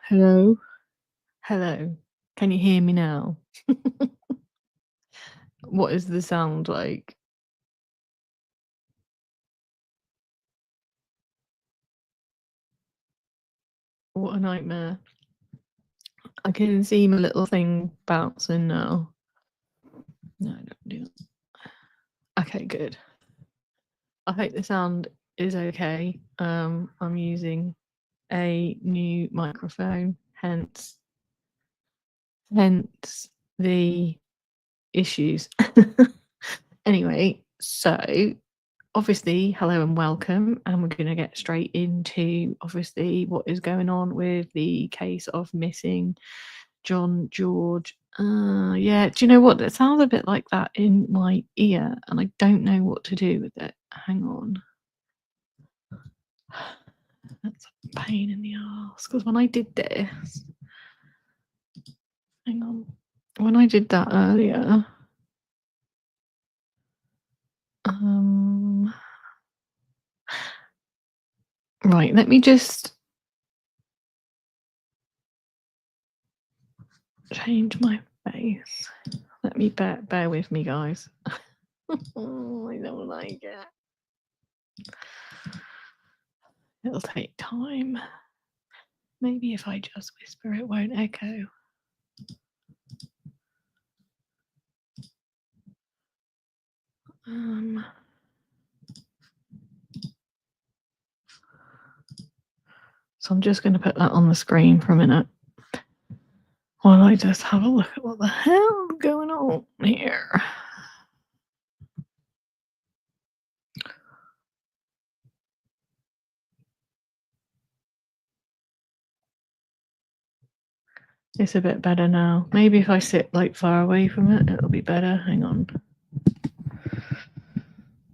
Hello? Hello. Can you hear me now? What is the sound like? What a nightmare. I can see my little thing bouncing now. No, don't do that. Okay, good. I hope the sound is okay. I'm using a new microphone, hence the issues. Anyway, so obviously, hello and welcome, and we're going to get straight into obviously what is going on with the case of missing John George. Yeah, do you know what? That sounds a bit like that in my ear, and I don't know what to do with it. Hang on. That's a pain in the ass because when I did this, hang on, when I did that earlier, right, let me just change my face. Let me bear with me, guys. Oh, I don't like it. It'll take time. Maybe if I just whisper, it won't echo. So I'm just going to put that on the screen for a minute while I just have a look at what the hell is going on here. It's a bit better now. Maybe if I sit like far away from it, it'll be better. Hang on.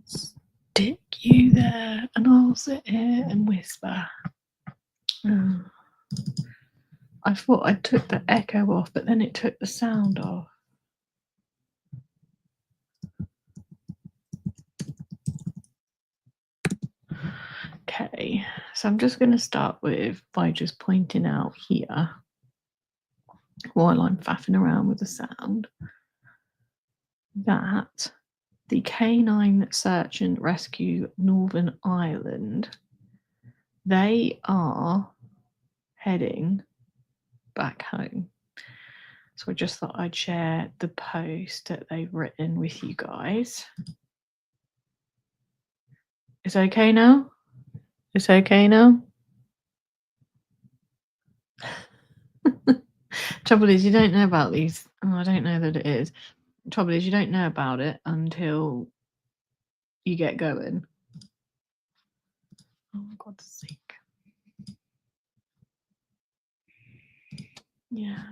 Stick you there and I'll sit here and whisper. I thought I took the echo off, but then it took the sound off. Okay, so I'm just going to start by just pointing out here, while I'm faffing around with the sound, that the Canine Search and Rescue Northern Ireland, they are heading back home. So I just thought I'd share the post that they've written with you guys. It's okay now? It's okay now? Trouble is, you don't know about these. Oh, I don't know that it is. Trouble is, you don't know about it until you get going. Oh, for God's sake. Yeah.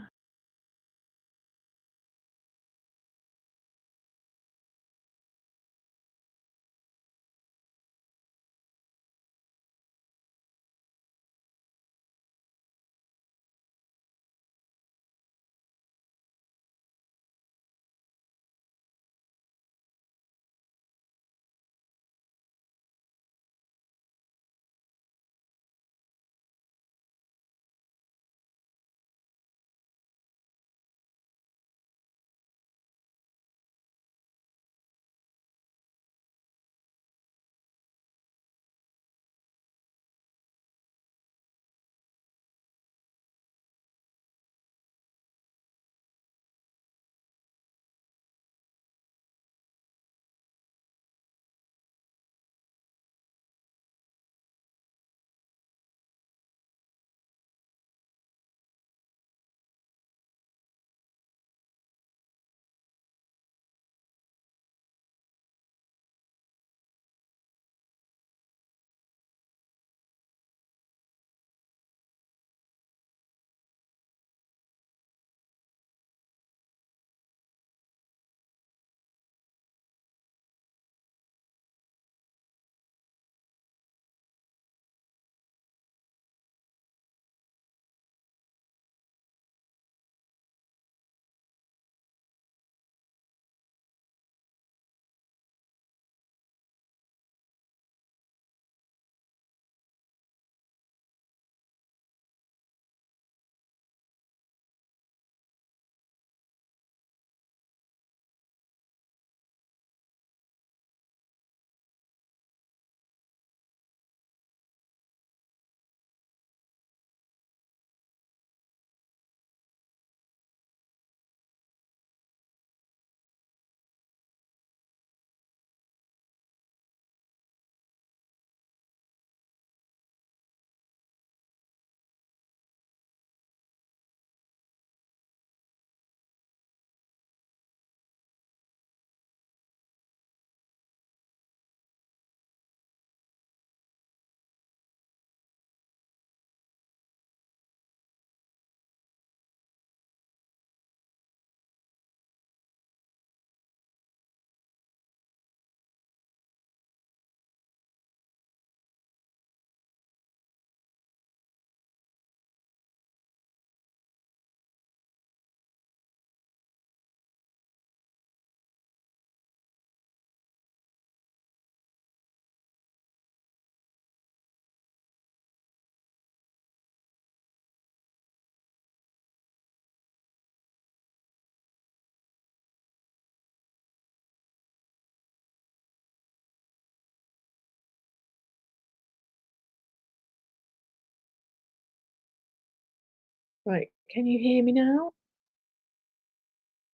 Right, can you hear me now?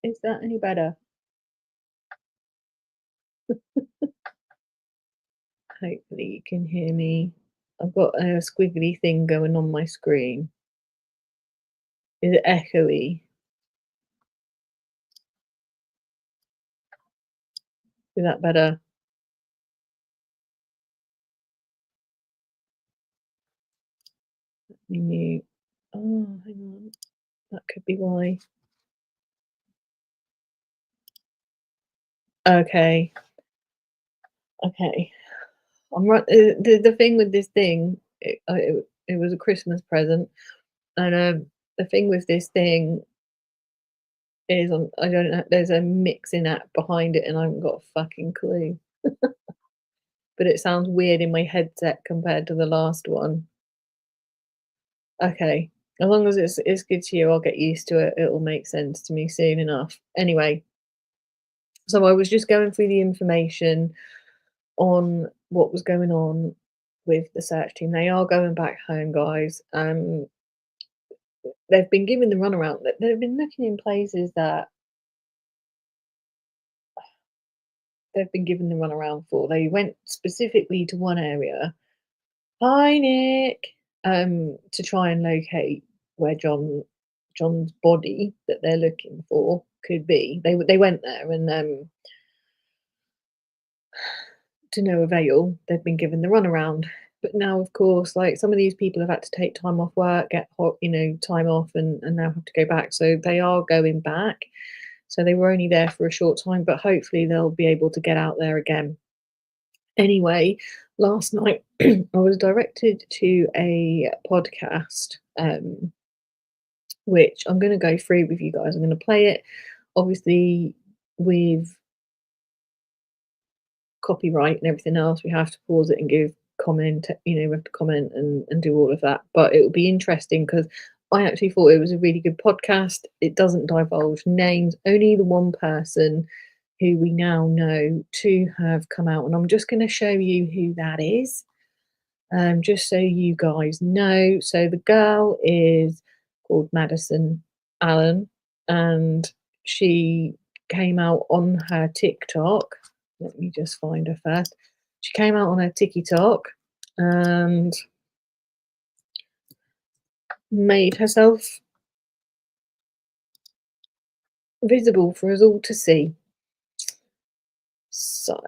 Is that any better? Hopefully you can hear me. I've got a squiggly thing going on my screen. Is it echoey? Is that better? Let me mute. Oh, hang on. That could be why. Okay. Okay. The thing with this thing, it was a Christmas present, and the thing with this thing is I don't know. There's a mixing app behind it, and I haven't got a fucking clue. But it sounds weird in my headset compared to the last one. Okay, as long as it's good to you, I'll get used to it. It'll make sense to me soon enough. Anyway, so I was just going through the information on what was going on with the search team. They are going back home, guys. They've been given the runaround. They've been looking in places that they've been given the runaround for. They went specifically to one area. Hi, Nick. To try and locate where John's body that they're looking for could be. They went there and to no avail. They've been given the runaround. But now, of course, like some of these people have had to take time off work, get time off, and now have to go back. So they are going back. So they were only there for a short time, but hopefully they'll be able to get out there again. Anyway, last night I was directed to a podcast, which I'm going to go through with you guys. I'm going to play it, obviously, with copyright and everything else. We have to pause it and give comment, we have to comment and do all of that. But it will be interesting because I actually thought it was a really good podcast. It doesn't divulge names, only the one person who we now know to have come out. And I'm just going to show you who that is, just so you guys know. So the girl is called Madison Allen, and she came out on her TikTok. Let me just find her first. She came out on her TikTok and made herself visible for us all to see. So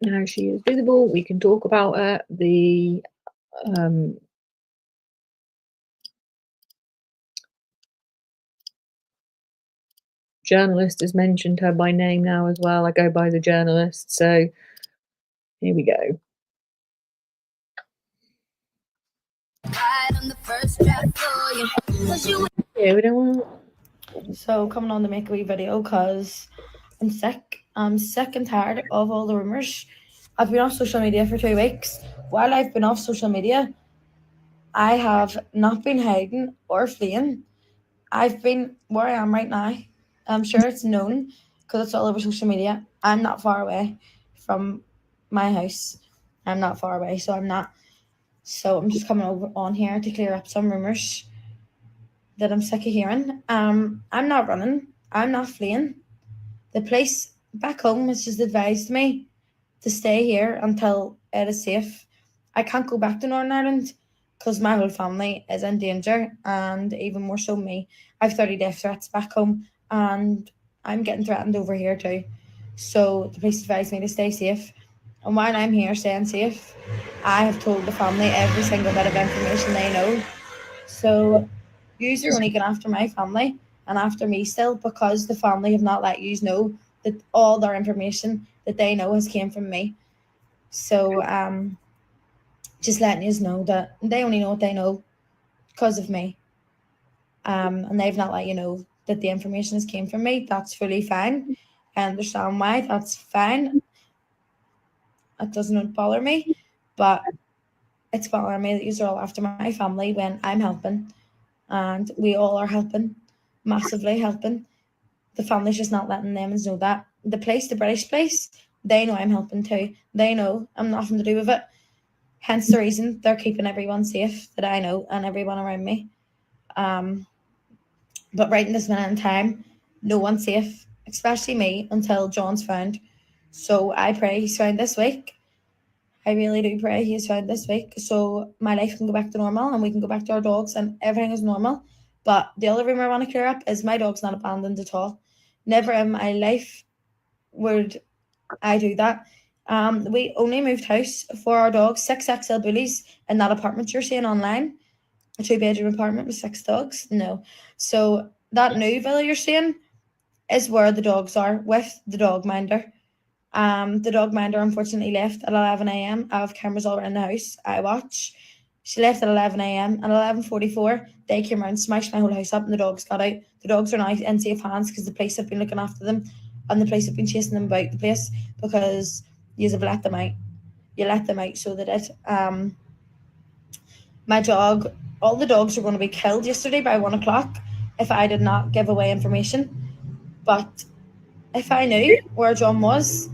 now she is visible. We can talk about her. The journalist has mentioned her by name now as well. I go by the journalist. So here we go. Yeah, we don't want. So coming on to make a wee video because I'm sick. I'm sick and tired of all the rumours. I've been off social media for 2 weeks. While I've been off social media, I have not been hiding or fleeing. I've been where I am right now. I'm sure it's known because it's all over social media. I'm not far away from my house. I'm not far away, so I'm not. So I'm just coming over on here to clear up some rumours that I'm sick of hearing. I'm not running. I'm not fleeing. The place back home has just advised me to stay here until it is safe. I can't go back to Northern Ireland because my whole family is in danger, and even more so me. I have 30 death threats back home, and I'm getting threatened over here too. So the police advised me to stay safe. And while I'm here staying safe, I have told the family every single bit of information they know. So you're only going after my family and after me still because the family have not let you know that all their information that they know has came from me. So just letting you know that they only know what they know because of me. And they've not let you know that the information has came from me. That's fully fine. I understand why. That's fine. It doesn't bother me, but it's bothering me that you're all after my family when I'm helping, and we all are helping, massively helping. The family's just not letting them know that. The place, the British place, they know I'm helping too. They know I'm nothing to do with it. Hence the reason they're keeping everyone safe that I know and everyone around me. But right in this minute in time, no one's safe, especially me, until John's found. So I pray he's found this week. I really do pray he's found this week, so my life can go back to normal and we can go back to our dogs and everything is normal. But the other rumor I want to clear up is my dog's not abandoned at all. Never in my life would I do that. We only moved house for our dogs, 6XL bullies in that apartment you're seeing online, a 2-bedroom apartment with 6 dogs. No. So that new villa you're seeing is where the dogs are with the dog minder. The dog minder unfortunately left at 11 a.m. I have cameras all around the house. I watch. She left at 11 a.m. At 11:44, they came around, smashed my whole house up, and the dogs got out. The dogs are now in safe hands because the police have been looking after them, and the police have been chasing them about the place because you have let them out. You let them out, so that it. My dog, all the dogs were going to be killed yesterday by 1 o'clock if I did not give away information. But if I knew where John was,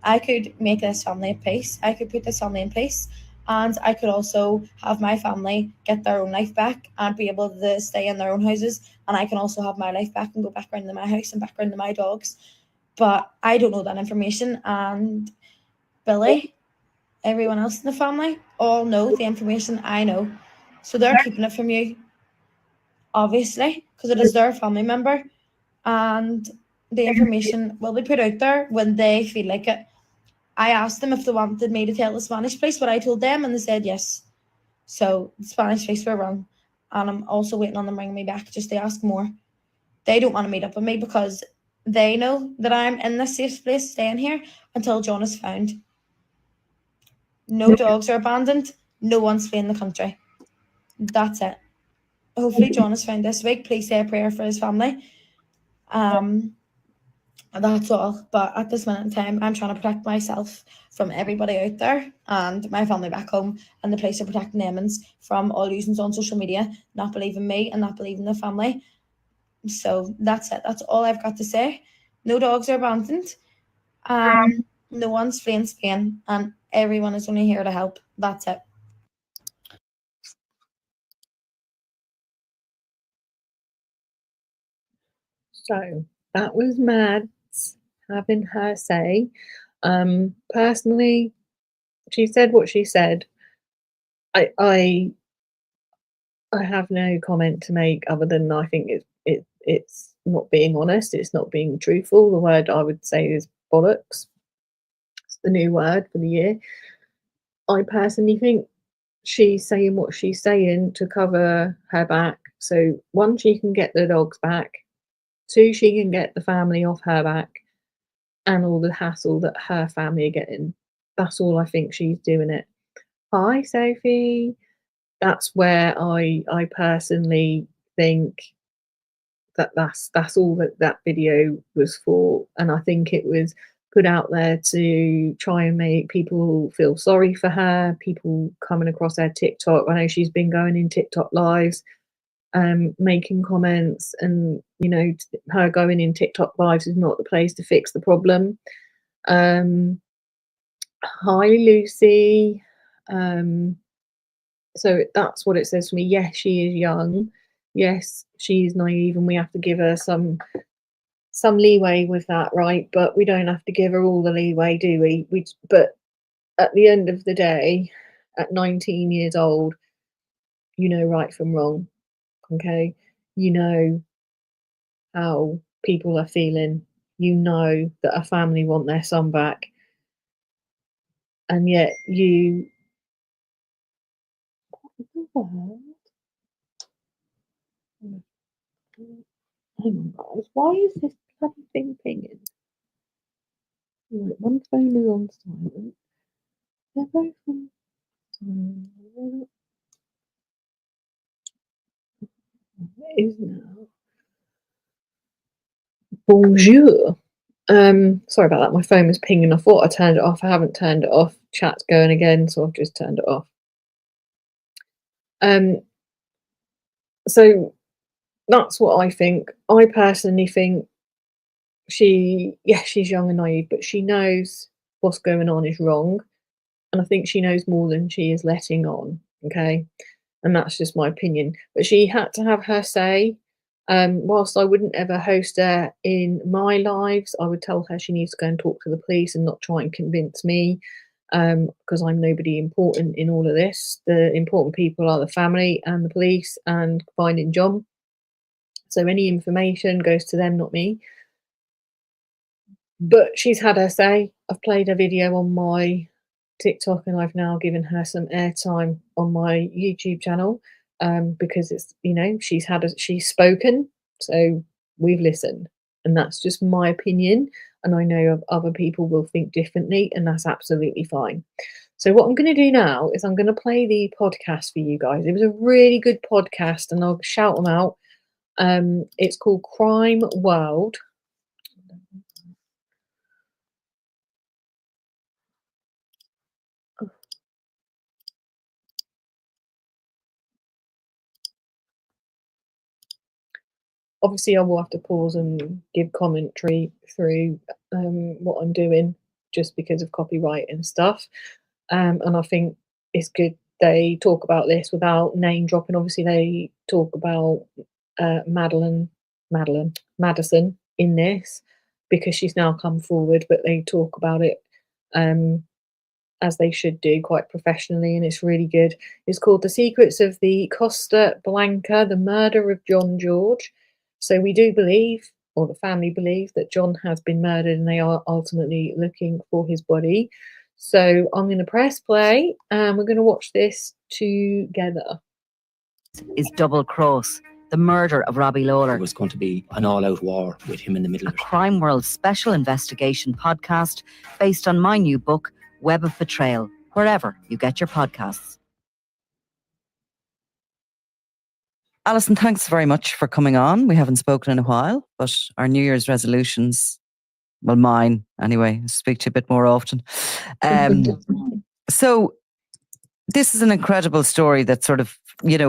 I could make this family at peace. I could put this family in place. And I could also have my family get their own life back and be able to stay in their own houses. And I can also have my life back and go back around to my house and back around to my dogs. But I don't know that information. And Billy, everyone else in the family, all know the information I know. So they're keeping it from you, obviously, because it is their family member. And the information will be put out there when they feel like it. I asked them if they wanted me to tell the Spanish police what I told them, and they said yes. So the Spanish police were wrong, and I'm also waiting on them ringing me back just to ask more. They don't want to meet up with me because they know that I'm in this safe place staying here until John is found. No dogs are abandoned. No one's fleeing the country. That's it. Hopefully John is found this week. Please say a prayer for his family. That's all. But at this minute in time, I'm trying to protect myself from everybody out there and my family back home, and the police are protecting them from all using on social media, not believing me and not believing the family. So that's it. That's all I've got to say. No dogs are abandoned. No one's fleeing Spain, and everyone is only here to help. That's it. So that was Mads having her say. Personally, she said what she said. I have no comment to make other than I think it's not being honest. It's not being truthful. The word I would say is bollocks. It's the new word for the year. I personally think she's saying what she's saying to cover her back. So one, she can get the dogs back. Two, she can get the family off her back and all the hassle that her family are getting. That's all I think she's doing it. Hi, Sophie. That's where I personally think that's all that video was for, and I think it was put out there to try and make people feel sorry for her, people coming across her TikTok. I know she's been going in TikTok lives, making comments, and her going in TikTok lives is not the place to fix the problem. Hi, Lucy. So that's what it says for me. Yes, she is young. Yes, she's naive, and we have to give her some leeway with that, right? But we don't have to give her all the leeway, do we? But at the end of the day, at 19 years old, you know right from wrong. Okay, you know how people are feeling. You know that a family want their son back, and yet you. Hang on, guys. Why is this bloody thing pinging? Right, one phone is on silent. They're both on silent. It is now. Bonjour. Sorry about that. My phone was pinging. I thought I turned it off. I haven't turned it off. Chat's going again, so I've just turned it off. So that's what I think. I personally think she's young and naive, but she knows what's going on is wrong. and I think she knows more than she is letting on. Okay, and that's just my opinion. But she had to have her say. Whilst I wouldn't ever host her in my lives, I would tell her she needs to go and talk to the police and not try and convince me, because I'm nobody important in all of this. The important people are the family and the police and finding John. So any information goes to them, not me. But she's had her say. I've played a video on my TikTok, and I've now given her some airtime on my YouTube channel, because it's, she's spoken, so we've listened, and that's just my opinion. And I know of other people will think differently, and that's absolutely fine. So what I'm going to do now is I'm going to play the podcast for you guys. It was a really good podcast, and I'll shout them out. It's called Crime World. Obviously, I will have to pause and give commentary through what I'm doing, just because of copyright and stuff. And I think it's good they talk about this without name dropping. Obviously, they talk about Madison in this, because she's now come forward, but they talk about it as they should do, quite professionally, and it's really good. It's called The Secrets of the Costa Blanca, the Murder of John George. So we do believe, or the family believe, that John has been murdered, and they are ultimately looking for his body. So I'm going to press play, and we're going to watch this together. Is Double Cross, the murder of Robbie Lawler. It was going to be an all-out war with him in the middle of it. A Crime World special investigation podcast based on my new book, Web of Betrayal, wherever you get your podcasts. Alison, thanks very much for coming on. We haven't spoken in a while, but our New Year's resolutions, well, mine anyway, speak to you a bit more often. So this is an incredible story that sort of,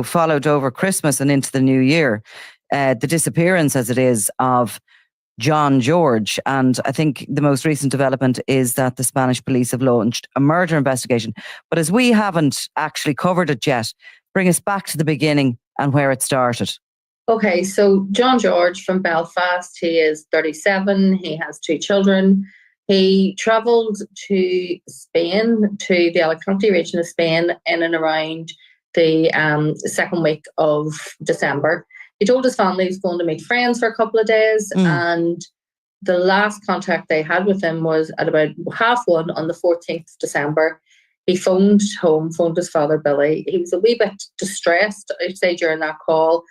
followed over Christmas and into the new year. The disappearance, as it is, of John George. And I think the most recent development is that the Spanish police have launched a murder investigation. But as we haven't actually covered it yet, bring us back to the beginning and where it started. Okay, so John George from Belfast, he is 37, he has 2 children. He travelled to Spain, to the Alicante region of Spain, in and around the second week of December. He told his family he was going to meet friends for a couple of days, and the last contact they had with him was at about 1:30 on the 14th of December. He phoned home, phoned his father, Billy. He was a wee bit distressed, I'd say, during that call.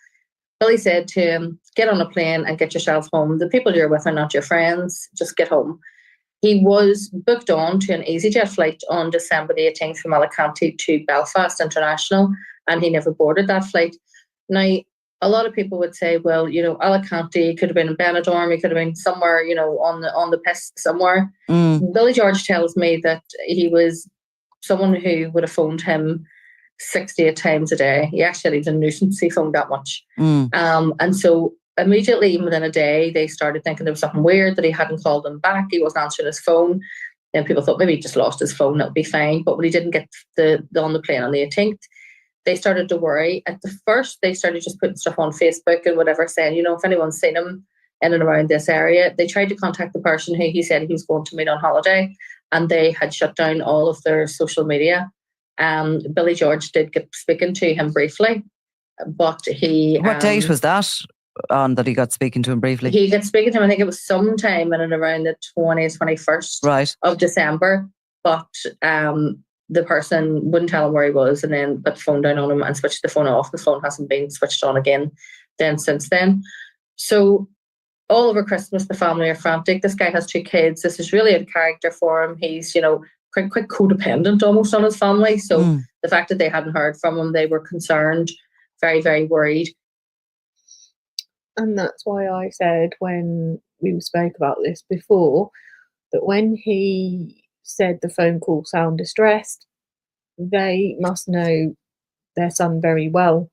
Billy said to him, get on a plane and get yourself home. The people you're with are not your friends. Just get home. He was booked on to an EasyJet flight on December the 18th from Alicante to Belfast International, and he never boarded that flight. Now, a lot of people would say, well, Alicante could have been in Benidorm, he could have been somewhere, on the piss somewhere. Billy George tells me that he was someone who would have phoned him 68 times a day. He actually was a nuisance. He phoned that much. And so immediately, within a day, they started thinking there was something weird, that he hadn't called them back. He wasn't answering his phone. And people thought maybe he just lost his phone. That would be fine. But when he didn't get on the plane on the 18th, they started to worry. At the first, they started just putting stuff on Facebook and whatever, saying, if anyone's seen him in and around this area. They tried to contact the person who he said he was going to meet on holiday, and they had shut down all of their social media. Billy George did get speaking to him briefly, but he... What date was that on that he got speaking to him briefly? He got speaking to him, I think it was sometime in and around the 20th, 21st of December, but the person wouldn't tell him where he was, and then put the phone down on him and switched the phone off. The phone hasn't been switched on again since then. So all over Christmas, the family are frantic. This guy has 2 kids. This is really a character for him. He's, quite codependent almost on his family. So the fact that they hadn't heard from him, they were concerned, very, very worried. And that's why I said, when we spoke about this before, that when he said the phone call sound distressed, they must know their son very well.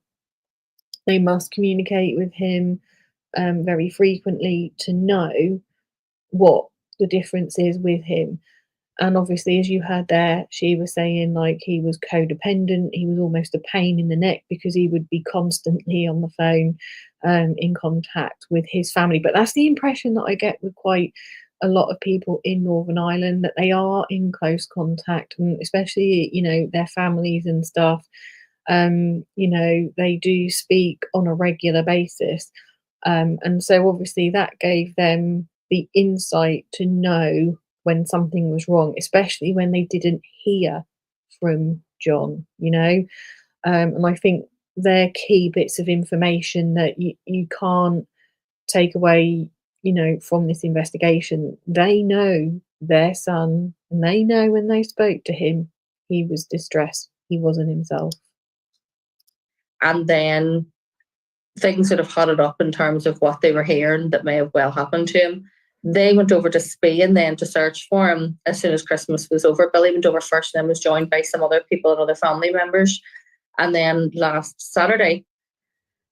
They must communicate with him very frequently to know what the difference is with him. And obviously, as you heard there, she was saying like he was codependent. He was almost a pain in the neck because he would be constantly on the phone, in contact with his family. But that's the impression that I get with quite a lot of people in Northern Ireland, that they are in close contact, and especially, you know, their families and stuff. You know, they do speak on a regular basis. And so obviously that gave them the insight to know when something was wrong, especially when they didn't hear from John, you know. And I think they're key bits of information that you can't take away, you know, from this investigation. They know their son, and they know when they spoke to him, he was distressed. He wasn't himself. And then things sort of hotted up in terms of what they were hearing that may have well happened to him. They went over to Spain then to search for him as soon as Christmas was over. Billy went over first and then was joined by some other people and other family members. And then last Saturday,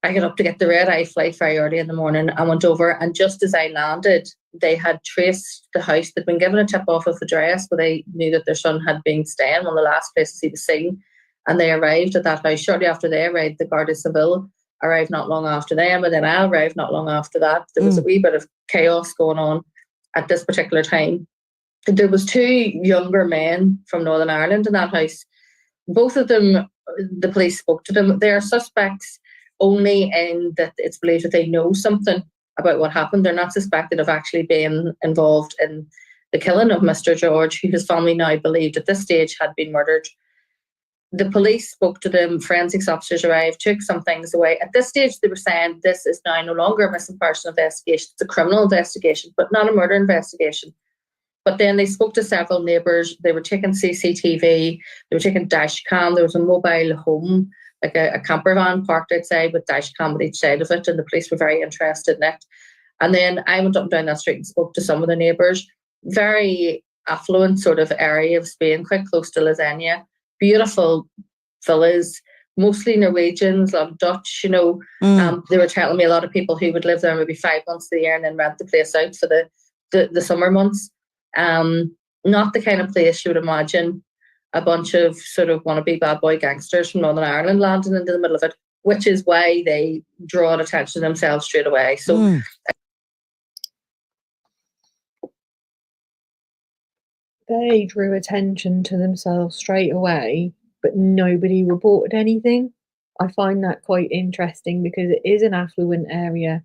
I got up to get the red-eye flight very early in the morning. I went over, and just as I landed, they had traced the house. They'd been given a tip-off of address, but they knew that their son had been staying, one of the last places he was seen. And they arrived at that house. Shortly after they arrived, the Garda Civil arrived not long after them, and then I arrived not long after that. There was a wee bit of chaos going on at this particular time. There was two younger men from Northern Ireland in that house. Both of them, the police spoke to them. They are suspects only in that it's believed that they know something about what happened. They're not suspected of actually being involved in the killing of Mr. George, who his family now believed at this stage had been murdered. The police spoke to them, forensics officers arrived, took some things away. At this stage, they were saying this is now no longer a missing person investigation, it's a criminal investigation, but not a murder investigation. But then they spoke to several neighbours. They were taking CCTV, they were taking dash cam. There was a mobile home, like a camper van parked outside with dash cam on each side of it, and the police were very interested in it. And then I went up and down that street and spoke to some of the neighbours. Very affluent sort of area of Spain, quite close to Lasagna. Beautiful villas, mostly Norwegians, a lot of Dutch, you know. They were telling me a lot of people who would live there maybe 5 months of the year and then rent the place out for the summer months. Not the kind of place you would imagine a bunch of sort of wannabe bad boy gangsters from Northern Ireland landing into the middle of it, which is why they draw attention to themselves straight away. So they drew attention to themselves straight away, but nobody reported anything. I find that quite interesting because it is an affluent area.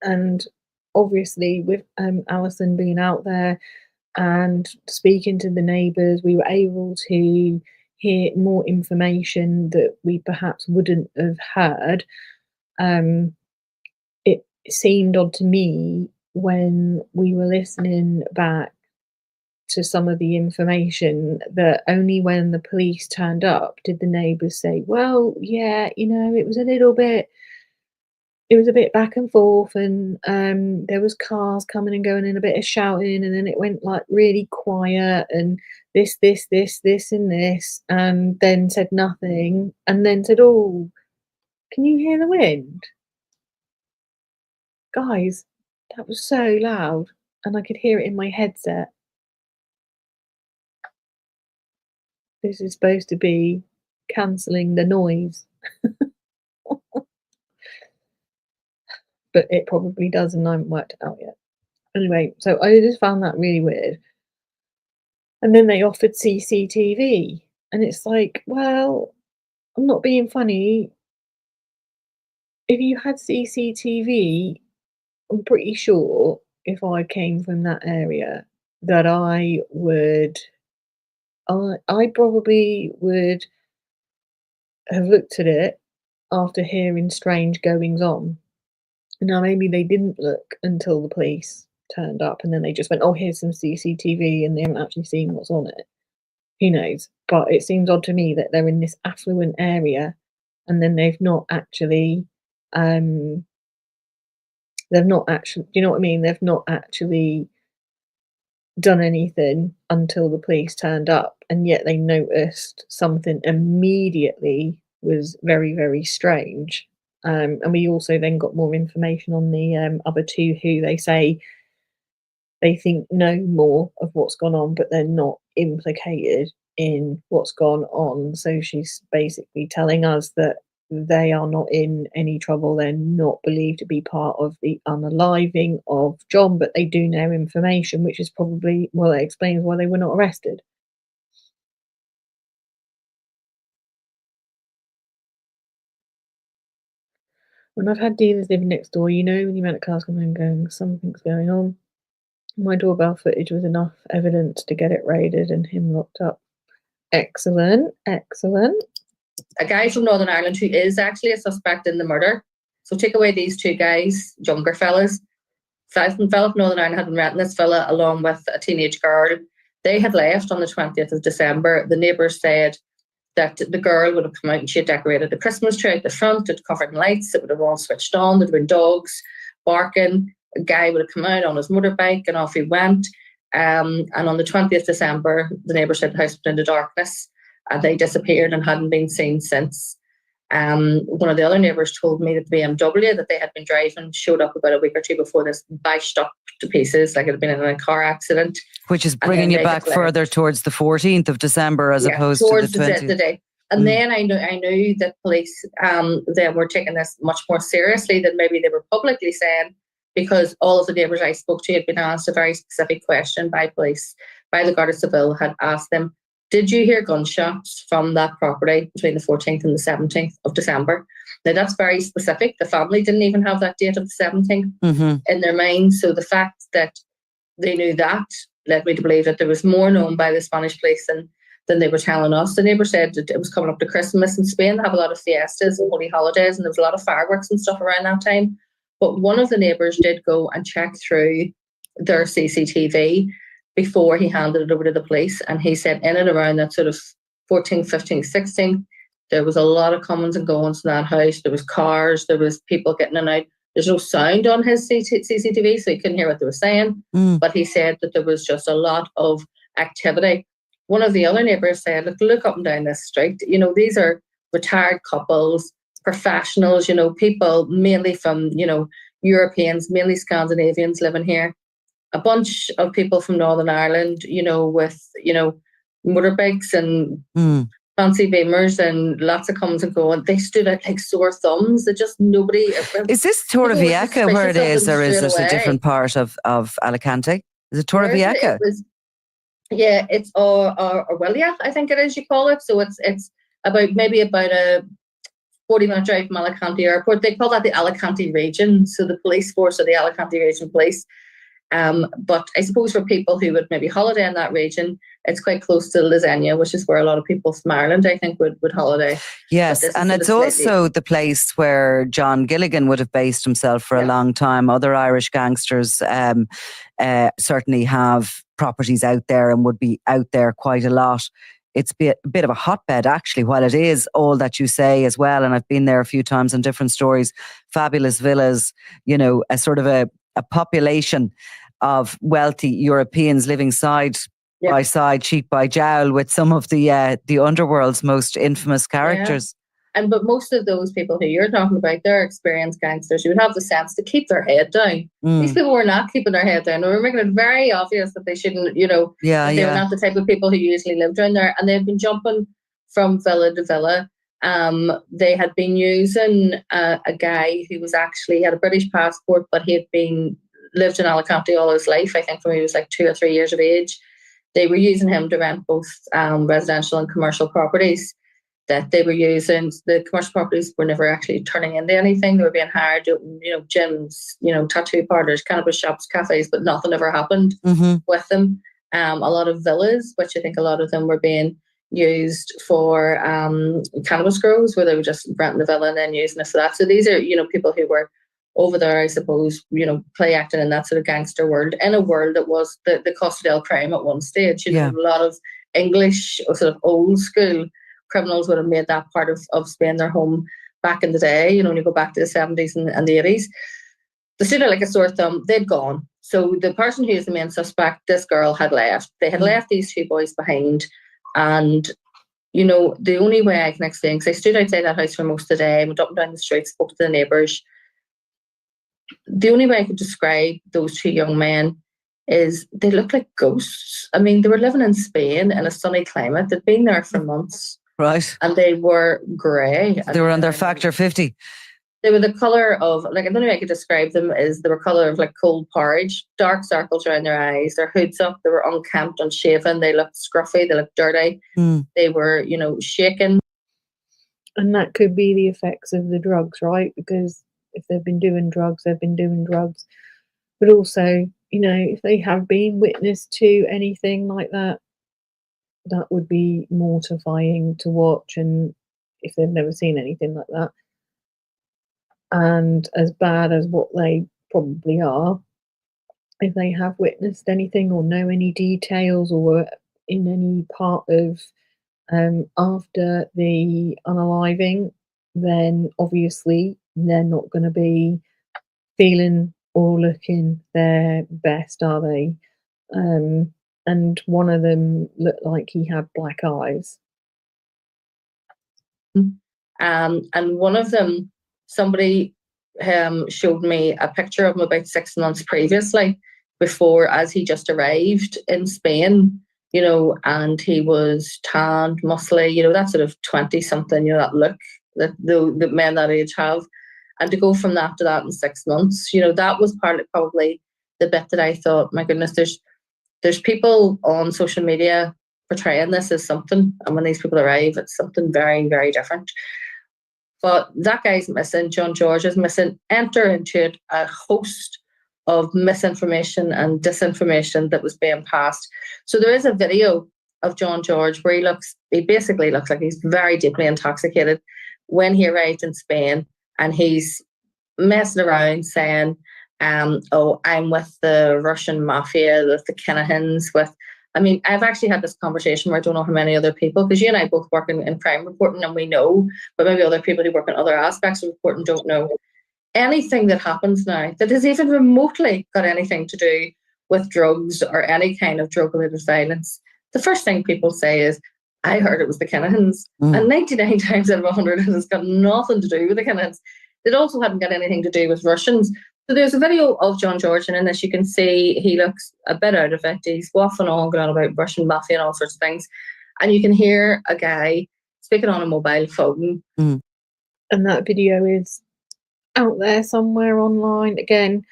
And obviously, with Allison being out there and speaking to the neighbours, we were able to hear more information that we perhaps wouldn't have heard. It seemed odd to me when we were listening back to some of the information that only when the police turned up did the neighbours say, well, yeah, you know, it was a bit back and forth, and there was cars coming and going and a bit of shouting, and then it went like really quiet, and this and this, and then said nothing, and then said, oh, can you hear the wind? Guys, that was so loud, and I could hear it in my headset. This is supposed to be cancelling the noise. But it probably does, and I haven't worked it out yet. Anyway, so I just found that really weird. And then they offered CCTV, and it's like, well, I'm not being funny. If you had CCTV, I'm pretty sure if I came from that area that I probably would have looked at it after hearing strange goings on. Now, maybe they didn't look until the police turned up, and then they just went, oh, here's some CCTV, and they haven't actually seen what's on it. Who knows? But it seems odd to me that they're in this affluent area, and then they've not actually, do you know what I mean? They've not actually done anything until the police turned up, and yet they noticed something immediately was very, very strange. And we also then got more information on the other two who they say they think know more of what's gone on, but they're not implicated in what's gone on. So she's basically telling us that they are not in any trouble. They're not believed to be part of the unaliving of John, but they do know information, which is probably, well, it explains why they were not arrested. When I've had dealers living next door, you know, the amount of cars coming and going, something's going on. My doorbell footage was enough evidence to get it raided and him locked up. Excellent, excellent. A guy from Northern Ireland who is actually a suspect in the murder. So take away these two guys, younger fellas. Fella from Northern Ireland had been renting this fella along with a teenage girl. They had left on the 20th of December. The neighbours said that the girl would have come out and she had decorated the Christmas tree at the front. It covered in lights. It would have all switched on. There'd been dogs barking. A guy would have come out on his motorbike and off he went. And on the 20th of December, the neighbour said the house went into darkness and they disappeared and hadn't been seen since. One of the other neighbours told me that the BMW that they had been driving showed up about a week or two before this, bashed up to pieces, like it had been in a car accident. Which is bringing you back further towards the 14th of December as opposed to the 20th. The day. And then I knew that police then were taking this much more seriously than maybe they were publicly saying, because all of the neighbours I spoke to had been asked a very specific question by police, by the Garda Civil, had asked them, did you hear gunshots from that property between the 14th and the 17th of December? Now, that's very specific. The family didn't even have that date of the 17th in their mind. So the fact that they knew that led me to believe that there was more known by the Spanish police than they were telling us. The neighbour said that it was coming up to Christmas in Spain. They have a lot of fiestas and holy holidays, and there was a lot of fireworks and stuff around that time. But one of the neighbours did go and check through their CCTV before he handed it over to the police. And he said in and around that sort of 14, 15, 16, there was a lot of comings and goings in that house. There was cars, there was people getting in and out. There's no sound on his CCTV, so he couldn't hear what they were saying. But he said that there was just a lot of activity. One of the other neighbours said, look up and down this street. You know, these are retired couples, professionals, you know, people mainly from, you know, Europeans, mainly Scandinavians living here. A bunch of people from Northern Ireland, you know, with, you know, motorbikes and fancy beamers and lots of comes and going. They stood out like sore thumbs. That just nobody. Is this Torrevieja where it is, or is it a different part of Alicante? Is it Torrevieja? Yeah, it's Orwellia, I think it is. You call it. So it's about a 40-minute drive from Alicante Airport. They call that the Alicante region. So the police force of the Alicante region police. But I suppose for people who would maybe holiday in that region, it's quite close to Lasagna, which is where a lot of people from Ireland, I think, would holiday. Yes, and it's also the place where John Gilligan would have based himself for a long time. Other Irish gangsters certainly have properties out there and would be out there quite a lot. It's a bit of a hotbed, actually, while it is all that you say as well. And I've been there a few times on different stories. Fabulous villas, you know, a sort of a population of wealthy Europeans living side by side, cheek by jowl, with some of the underworld's most infamous characters. But most of those people who you're talking about, they're experienced gangsters. You would have the sense to keep their head down. These people were not keeping their head down. They were making it very obvious that they shouldn't, you know, they were not the type of people who usually live down there. And they've been jumping from villa to villa. They had been using a guy who was actually had a British passport, but he had lived in Alicante all his life. I think when he was like 2 or 3 years of age. They were using him to rent both residential and commercial properties. That they were using. The commercial properties were never actually turning into anything. They were being hired to, you know, gyms, you know, tattoo parlors, cannabis shops, cafes, but nothing ever happened with them. A lot of villas, which I think a lot of them were being used for cannabis grows, where they were just renting the villa and then using it for that. So these are, you know, people who were over there, I suppose, you know, play acting in that sort of gangster world, in a world that was the Costa del Crime at one stage. You know, a lot of English or sort of old school criminals would have made that part of Spain their home back in the day, you know, when you go back to the 70s and the 80s. They stood out like a sore thumb. They'd gone. So the person who is the main suspect, this girl, had left. They had left these two boys behind. And, you know, the only way I can explain, because I stood outside that house for most of the day, went up and down the street, spoke to the neighbours. The only way I could describe those two young men is they look like ghosts. I mean, they were living in Spain in a sunny climate. They'd been there for months. Right. And they were grey. They were on their factor 50. They were the colour of, like, the only way I could describe them is they were colour of like cold porridge, dark circles around their eyes, their hoods up, they were unkempt, unshaven, they looked scruffy, they looked dirty, they were, you know, shaken. And that could be the effects of the drugs, right? Because if they've been doing drugs, they've been doing drugs. But also, you know, if they have been witness to anything like that, that would be mortifying to watch. And if they've never seen anything like that, and as bad as what they probably are, if they have witnessed anything or know any details or were in any part of after the unaliving, then obviously they're not going to be feeling or looking their best, are they? And one of them looked like he had black eyes. And one of them, somebody showed me a picture of him about 6 months previously, before, as he just arrived in Spain, you know, and he was tanned, muscly, you know, that sort of 20-something, you know, that look that the men that age have. And to go from that to that in 6 months, you know, that was probably the bit that I thought, my goodness, there's people on social media portraying this as something, and when these people arrive, it's something very, very different. But that guy's missing. John George is missing. Enter into it a host of misinformation and disinformation that was being passed. So there is a video of John George where he basically looks like he's very deeply intoxicated when he arrived in Spain, and he's messing around saying, oh, I'm with the Russian mafia, with the Kinahans, I mean, I've actually had this conversation where I don't know how many other people, because you and I both work in crime reporting and we know, but maybe other people who work in other aspects of reporting don't know. Anything that happens now that has even remotely got anything to do with drugs or any kind of drug-related violence, the first thing people say is, I heard it was the Kinahans. And 99 times out of 100, it has got nothing to do with the Kinahans. It also hadn't got anything to do with Russians. So there's a video of John George, and in this you can see he looks a bit out of it. He's waffling on, going on about Russian mafia and all sorts of things. And you can hear a guy speaking on a mobile phone. And that video is out there somewhere online. Again,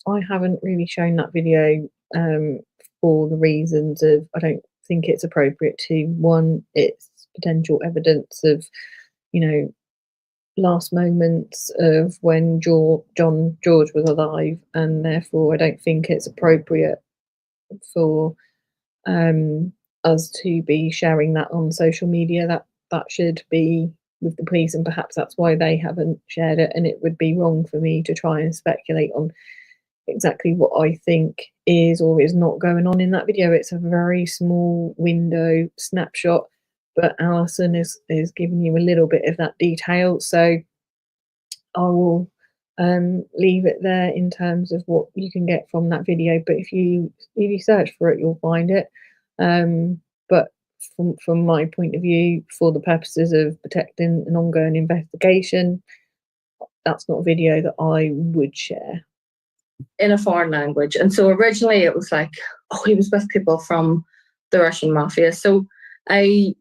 I haven't really shown that video for the reasons of, I don't think it's appropriate to. One, it's potential evidence of, you know, last moments of when John George was alive, and therefore I don't think it's appropriate for us to be sharing that on social media. That should be with the police, and perhaps that's why they haven't shared it, and it would be wrong for me to try and speculate on exactly what I think is or is not going on in that video. It's a very small window snapshot, but Allison is giving you a little bit of that detail, so I will leave it there in terms of what you can get from that video. But if you search for it, you'll find it. But from my point of view, for the purposes of protecting an ongoing investigation, that's not a video that I would share. In a foreign language. And so originally it was like, oh, he was with people from the Russian mafia. So I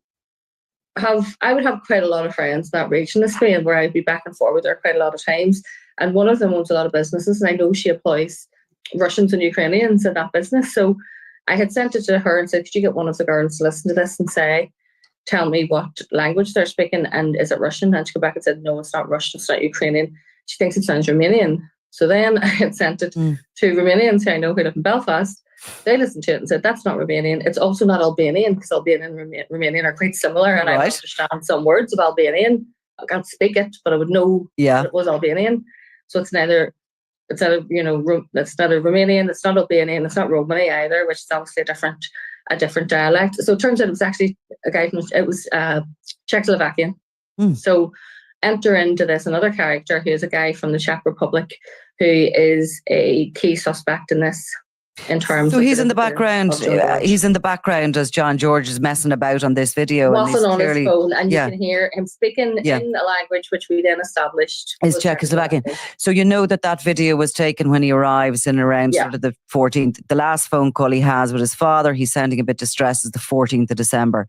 would have quite a lot of friends in that region of Spain where I'd be back and forth with her quite a lot of times. And one of them owns a lot of businesses, and I know she employs Russians and Ukrainians in that business. So I had sent it to her and said, could you get one of the girls to listen to this and tell me what language they're speaking, and is it Russian? And she came back and said, no, it's not Russian, it's not Ukrainian. She thinks it sounds Romanian. So then I had sent it to Romanians who I know who live in Belfast. They listened to it and said, that's not Romanian. It's also not Albanian, because Albanian and Romanian are quite similar, and I understand some words of Albanian. I can't speak it, but I would know that it was Albanian. So it's neither Romanian, it's not Albanian, it's not Romani either, which is obviously a different dialect. So it turns out it was actually a guy from Czechoslovakian. So enter into this another character who is a guy from the Czech Republic, who is a key suspect in this. in terms So of he's in the disappearance background. of John George. He's in the background as John George is messing about on this video. Wasn't and on clearly, his phone, and yeah. you can hear him speaking Yeah. in a language which we then established is was Czechoslovakian. Czechoslovakian. So you know that video was taken when he arrives in around Yeah. sort of the 14th. The last phone call he has with his father, he's sounding a bit distressed, is the 14th of December.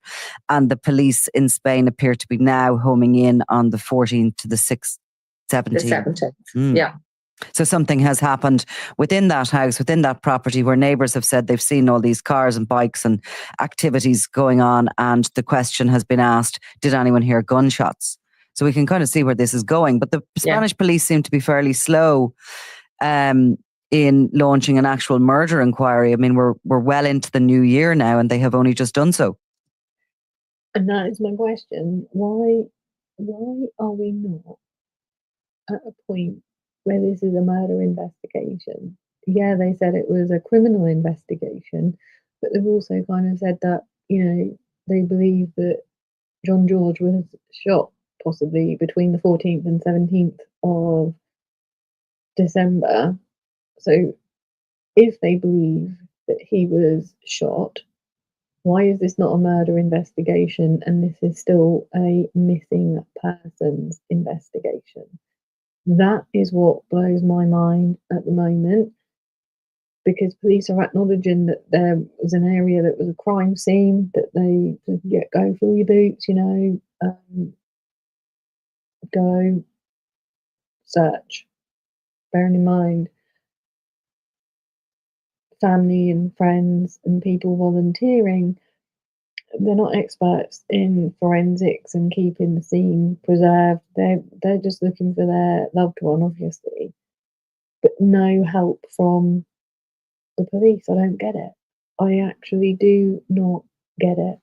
And the police in Spain appear to be now homing in on the 14th to the 6th, 17th. The 17th, yeah. So something has happened within that house, within that property, where neighbours have said they've seen all these cars and bikes and activities going on. And the question has been asked, did anyone hear gunshots? So we can kind of see where this is going. But the Spanish police seem to be fairly slow in launching an actual murder inquiry. I mean, we're well into the new year now, and they have only just done so. And that is my question. Why are we not at a point where this is a murder investigation? Yeah, they said it was a criminal investigation, but they've also kind of said that, they believe that John George was shot possibly between the 14th and 17th of December. So if they believe that he was shot, why is this not a murder investigation and this is still a missing persons investigation? That is what blows my mind at the moment, because police are acknowledging that there was an area that was a crime scene, that they could go fill your boots, go search. Bearing in mind, family and friends and people volunteering, they're not experts in forensics and keeping the scene preserved. They're just looking for their loved one, obviously, but no help from the police. I don't get it. I actually do not get it.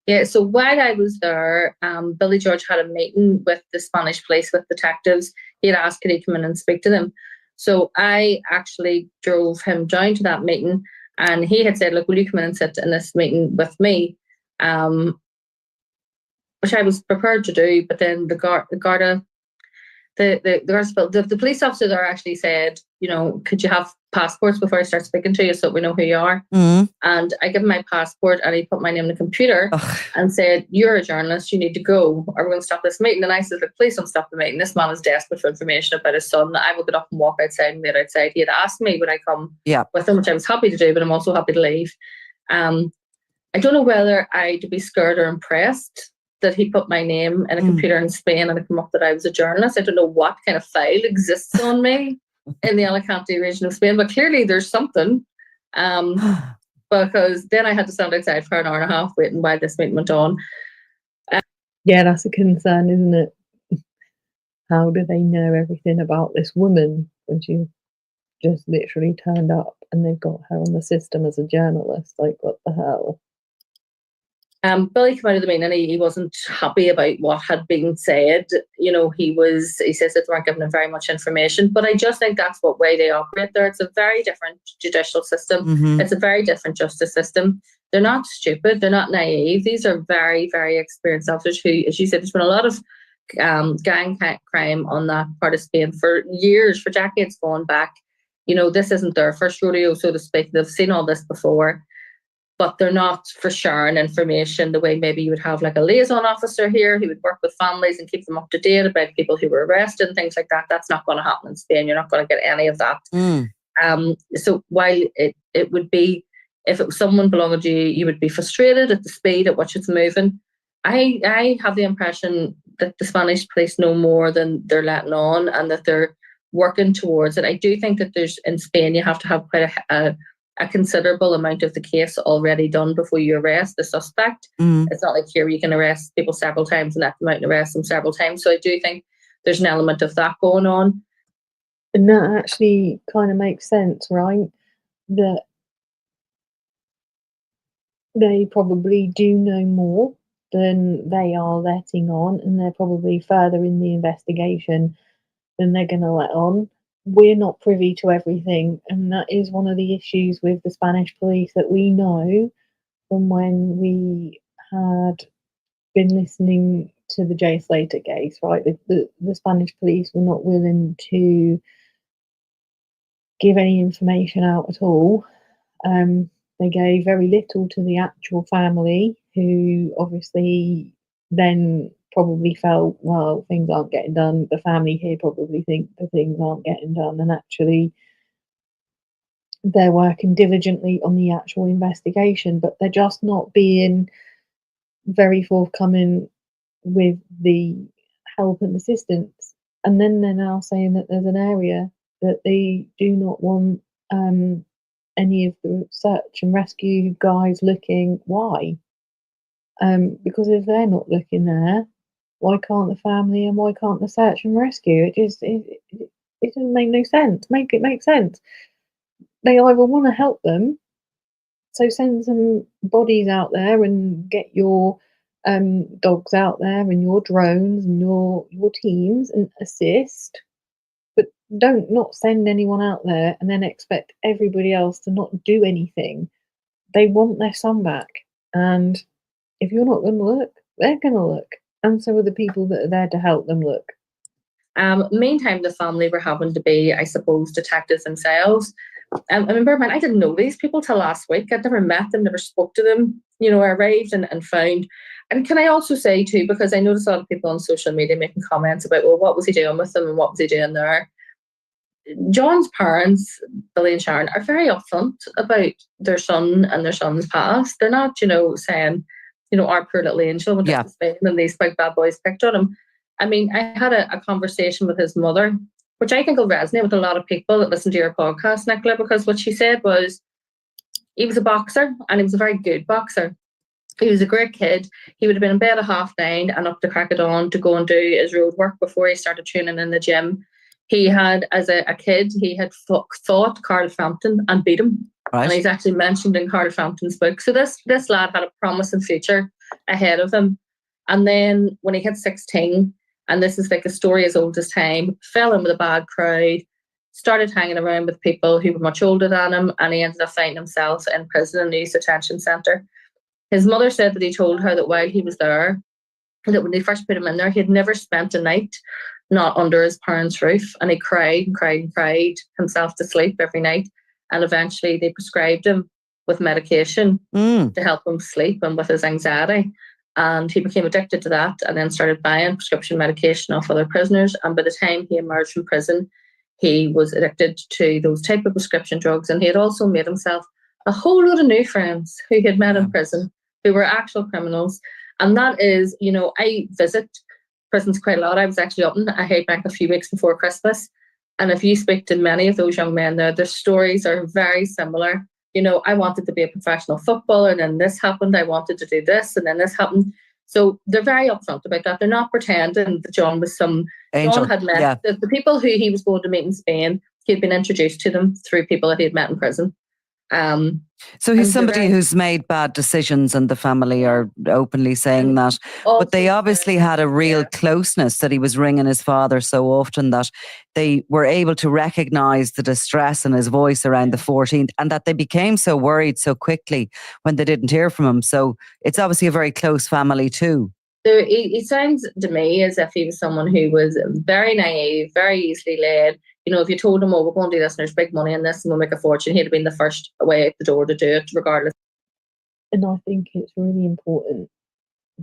Yeah, so while I was there, Billy George had a meeting with the Spanish police, with detectives. He had asked could he come in and speak to them. So I actually drove him down to that meeting, and he had said, look, will you come in and sit in this meeting with me? Which I was prepared to do, but then the police officer there actually said, could you have passports before I start speaking to you so we know who you are? And I gave him my passport, and he put my name in the computer and said, you're a journalist, you need to go, or we're going to stop this meeting. And I said, look, please don't stop the meeting. This man is desperate for information about his son. I will get up and walk outside and wait outside. He had asked me would I come with him, which I was happy to do, but I'm also happy to leave. I don't know whether I'd be scared or impressed that he put my name in a computer in Spain and it came up that I was a journalist. I don't know what kind of file exists on me in the Alicante region of Spain, but clearly there's something. Because then I had to stand outside for an hour and a half waiting while this meeting went on. Yeah, that's a concern, isn't it? How do they know everything about this woman when she just literally turned up and they've got her on the system as a journalist? Like, what the hell? Billy came out of the meeting and he wasn't happy about what had been said. He says that they weren't giving him very much information, but I just think that's what way they operate there. It's a very different judicial system. It's a very different justice system. They're not stupid. They're not naive. These are very, very experienced officers who, as you said, there's been a lot of gang crime on that part of Spain for years, for decades going back. This isn't their first rodeo, so to speak. They've seen all this before. But they're not for sharing information the way maybe you would have like a liaison officer here who would work with families and keep them up to date about people who were arrested and things like that. That's not going to happen in Spain. You're not going to get any of that. So while it would be, if it was someone belonging to you, you would be frustrated at the speed at which it's moving. I have the impression that the Spanish police know more than they're letting on and that they're working towards it. I do think that in Spain, you have to have quite a considerable amount of the case already done before you arrest the suspect. It's not like here you can arrest people several times and let them out and arrest them several times. So I do think there's an element of that going on. And that actually kind of makes sense, right? That they probably do know more than they are letting on, and they're probably further in the investigation than they're going to let on. We're not privy to everything, and that is one of the issues with the Spanish police that we know from when we had been listening to the Jay Slater case, right? The Spanish police were not willing to give any information out at all. They gave very little to the actual family, who obviously then probably felt, well, things aren't getting done. The family here probably think the things aren't getting done, and actually they're working diligently on the actual investigation, but they're just not being very forthcoming with the help and assistance. And then they're now saying that there's an area that they do not want any of the search and rescue guys looking. Why? Because if they're not looking there, why can't the family and why can't the search and rescue? It doesn't make no sense. Make it make sense. They either want to help them, so send some bodies out there and get your dogs out there and your drones and your teams and assist, but don't not send anyone out there and then expect everybody else to not do anything. They want their son back, and if you're not going to look, they're going to look, and so are the people that are there to help them look. Meantime, the family were having to be, I suppose, detectives themselves. I remember, man, I didn't know these people till last week. I'd never met them, never spoke to them. You know, I arrived and found. And can I also say too, because I noticed a lot of people on social media making comments about, well, what was he doing with them and what was he doing there? John's parents, Billy and Sharon, are very upfront about their son and their son's past. They're not, you know, saying, you know, our poor little angel went up to Spain and these big bad boys picked on him. I mean, I had a conversation with his mother, which I think will resonate with a lot of people that listen to your podcast, Nicola, because what she said was he was a boxer and he was a very good boxer. He was a great kid. He would have been in bed at 9:30 and up to crack of dawn to go and do his road work before he started training in the gym. He had, as a kid, he had fought Carl Frampton and beat him. Right. And he's actually mentioned in Carl Frampton's book. So this lad had a promising future ahead of him. And then when he hit 16, and this is like a story as old as time, fell in with a bad crowd, started hanging around with people who were much older than him, and he ended up finding himself in prison in the Youth Detention Centre. His mother said that he told her that while he was there, that when they first put him in there, he had never spent a night not under his parents' roof, and he cried and cried and cried himself to sleep every night. And eventually they prescribed him with medication to help him sleep and with his anxiety. And he became addicted to that and then started buying prescription medication off other prisoners. And by the time he emerged from prison, he was addicted to those type of prescription drugs. And he had also made himself a whole load of new friends who he had met in prison, who were actual criminals. And that is, you know, I visit prisons quite a lot. I was actually up in Highbank a few weeks before Christmas. And if you speak to many of those young men there, their stories are very similar. You know, I wanted to be a professional footballer and then this happened. I wanted to do this and then this happened. So they're very upfront about that. They're not pretending that John was some angel. John had met the people who he was going to meet in Spain. He had been introduced to them through people that he had met in prison. So he's somebody who's made bad decisions, and the family are openly saying that. But they obviously had a real closeness, that he was ringing his father so often that they were able to recognize the distress in his voice around the 14th, and that they became so worried so quickly when they didn't hear from him. So it's obviously a very close family too. So he sounds to me as if he was someone who was very naive, very easily led. You know, if you told him, oh, we're going to do this and there's big money in this and we'll make a fortune, he'd have been the first away out the door to do it, regardless. And I think it's really important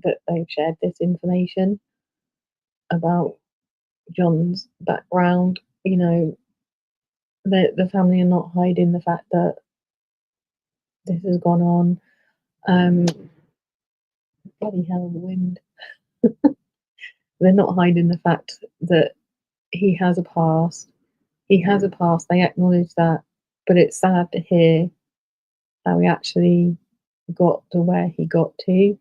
that they've shared this information about John's background. You know, the family are not hiding the fact that this has gone on. Bloody hell, the wind. They're not hiding the fact that he has a past. He has a past, they acknowledge that, but it's sad to hear how he actually got to where he got to.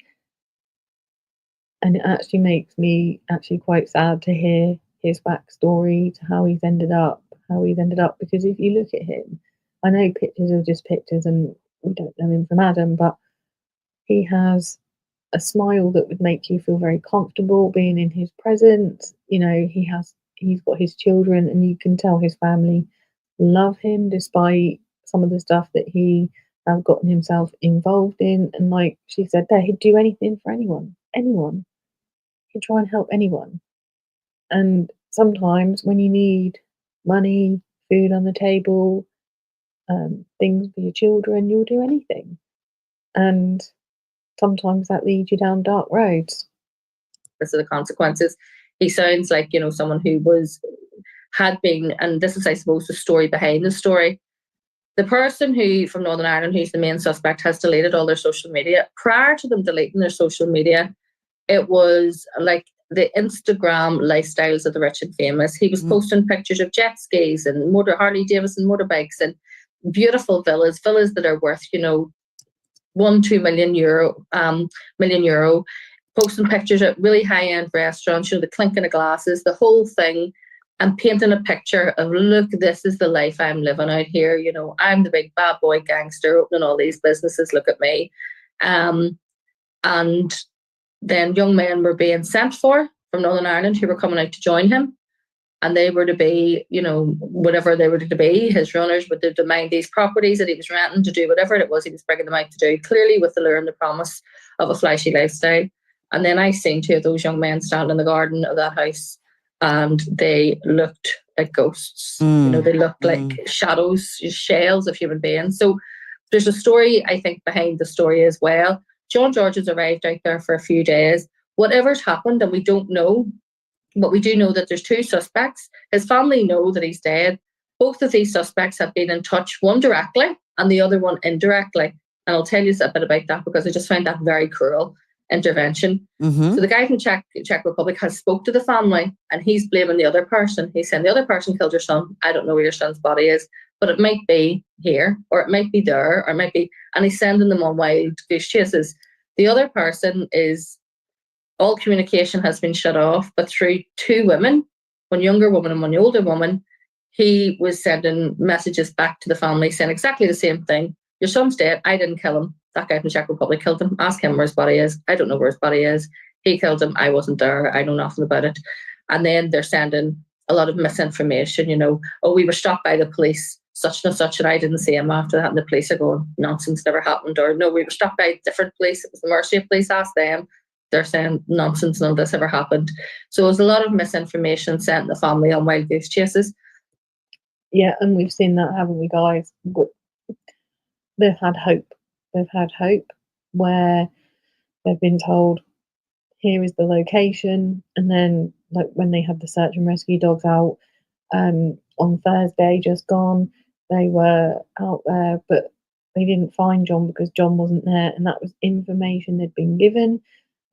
And it actually makes me actually quite sad to hear his backstory, to how he's ended up, because if you look at him, I know pictures are just pictures and we don't know him from Adam, but he has a smile that would make you feel very comfortable being in his presence. You know, he's got his children, and you can tell his family love him despite some of the stuff that he has gotten himself involved in. And like she said there, he'd do anything for anyone. He'd try and help anyone. And sometimes when you need money, food on the table, things for your children, you'll do anything. And sometimes that leads you down dark roads. Because of the consequences. He sounds like, someone who had been, and this is, I suppose, the story behind the story. The person who from Northern Ireland, who's the main suspect, has deleted all their social media. Prior to them deleting their social media, it was like the Instagram lifestyles of the rich and famous. He was posting pictures of jet skis and Harley Davidson motorbikes and beautiful villas that are worth, 1-2 million euro. Posting pictures at really high-end restaurants, the clinking of glasses, the whole thing, and painting a picture of, look, this is the life I'm living out here. I'm the big bad boy gangster opening all these businesses. Look at me. And then young men were being sent for from Northern Ireland who were coming out to join him. And they were to be, whatever they were to be, his runners would to mind these properties that he was renting, to do whatever it was he was bringing them out to do, clearly with the lure and the promise of a flashy lifestyle. And then I seen two of those young men stand in the garden of that house, and they looked like ghosts. They looked like shadows, shells of human beings. So there's a story, I think, behind the story as well. John George has arrived out there for a few days. Whatever's happened, and we don't know, but we do know that there's two suspects. His family know that he's dead. Both of these suspects have been in touch, one directly and the other one indirectly. And I'll tell you a bit about that because I just find that very cruel intervention. So the guy from Czech Republic has spoke to the family, and he's blaming the other person. He's saying the other person killed your son. I don't know where your son's body is, but it might be here, or it might be there, or it might be, and he's sending them on wild goose chases. The other person is, all communication has been shut off, but through two women, one younger woman and one older woman, he was sending messages back to the family saying exactly the same thing. Your son's dead. I didn't kill him. That guy from Czech Republic killed him. Ask him where his body is. I don't know where his body is. He killed him. I wasn't there. I know nothing about it. And then they're sending a lot of misinformation, we were stopped by the police, such and such, and I didn't see him after that. And the police are going, nonsense, never happened. Or no, we were stopped by a different police. It was the Mercia police. Ask them. They're saying nonsense, none of this ever happened. So there's a lot of misinformation sent the family on wild goose chases. Yeah, and we've seen that, haven't we, guys? They've had hope. They've had hope where they've been told, here is the location. And then, like, when they had the search and rescue dogs out on Thursday, just gone, they were out there, but they didn't find John because John wasn't there. And that was information they'd been given.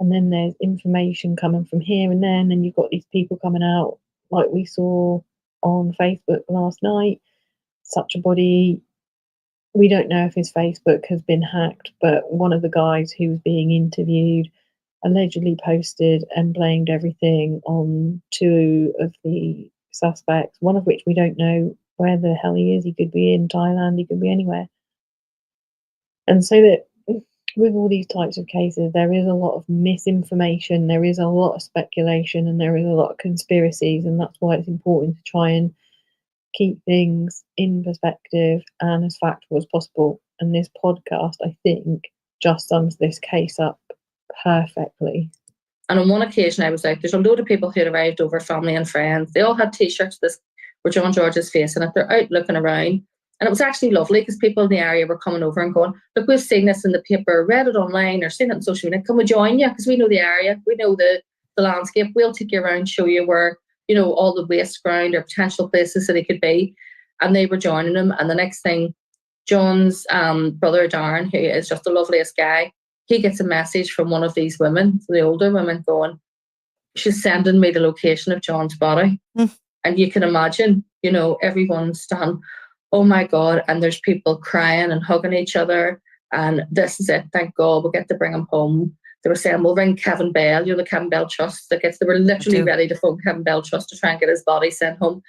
And then there's information coming from here and there. And then you've got these people coming out, like we saw on Facebook last night. Such a body. We don't know if his Facebook has been hacked, but one of the guys who was being interviewed allegedly posted and blamed everything on two of the suspects, one of which we don't know where the hell he is. He could be in Thailand, he could be anywhere. And so that with all these types of cases, there is a lot of misinformation, there is a lot of speculation, and there is a lot of conspiracies, and that's why it's important to try and keep things in perspective and as factual as possible. And this podcast, I think, just sums this case up perfectly. And on one occasion I was out, there's a load of people who had arrived over, family and friends. They all had t-shirts where John George's face in it. They're out looking around. And it was actually lovely because people in the area were coming over and going, look, we've seen this in the paper, read it online, or seen it on social media. Can we join you? Because we know the area, we know the landscape. We'll take you around, show you where, all the waste ground or potential places that it could be. And they were joining him. And the next thing, John's brother Darren, who is just the loveliest guy, he gets a message from one of these women, the older women, going, she's sending me the location of John's body. And you can imagine, everyone's done, oh my God. And there's people crying and hugging each other. And this is it. Thank God we'll get to bring him home. They were saying, we'll ring Kevin Bell, the Kevin Bell Trust. They were literally ready to phone Kevin Bell Trust to try and get his body sent home.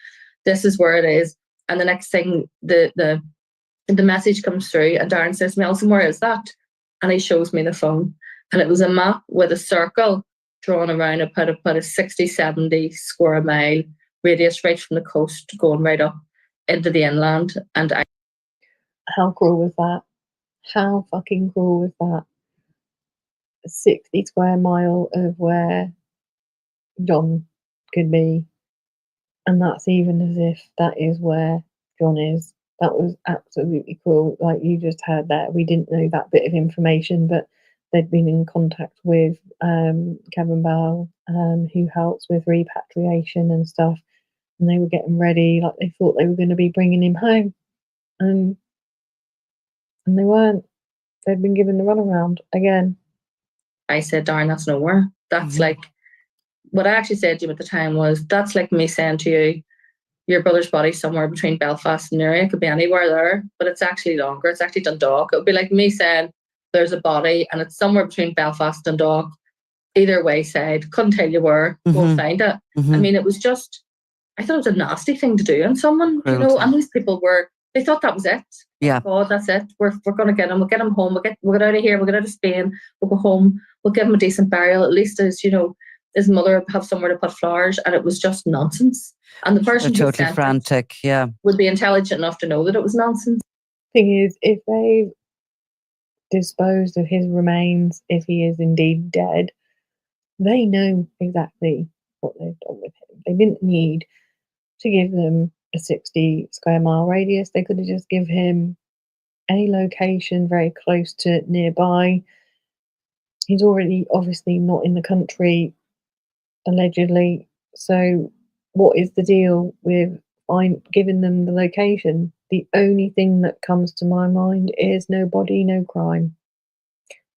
This is where it is. And the next thing, the message comes through, and Darren says to me, Allison, where is that? And he shows me the phone. And it was a map with a circle drawn around about a 60, 70 square mile radius right from the coast going right up into the inland. And how cruel was that? How fucking cruel was that? A 60 square mile of where John could be. And that's even as if that is where John is. That was absolutely cruel. Like you just heard there, we didn't know that bit of information, but they'd been in contact with Kevin Bell, who helps with repatriation and stuff, and they were getting ready. Like they thought they were going to be bringing him home, and they weren't. They'd been given the runaround again. I said, Darren, that's nowhere. That's like, what I actually said to you at the time was, that's like me saying to you, your brother's body's somewhere between Belfast and Newry. It could be anywhere there, but it's actually longer. It's actually Dundalk. It would be like me saying there's a body and it's somewhere between Belfast and Dundalk. Either way side, couldn't tell you where, go and find it. I mean, it was just, I thought it was a nasty thing to do on someone, you know, and these people they thought that was it. Yeah. Oh, that's it. We're going to get him. We'll get him home. We'll get out of here. We'll get out of Spain. We'll go home. We'll give him a decent burial. At least his mother would have somewhere to put flowers. And it was just nonsense. And the person They're totally frantic, would be intelligent enough to know that it was nonsense. Thing is, if they disposed of his remains, if he is indeed dead, they know exactly what they've done with him. They didn't need to give them a 60 square mile radius. They could have just give him a location very close to nearby. He's already obviously not in the country, allegedly. So what is the deal with giving them the location? The only thing that comes to my mind is no body, no crime.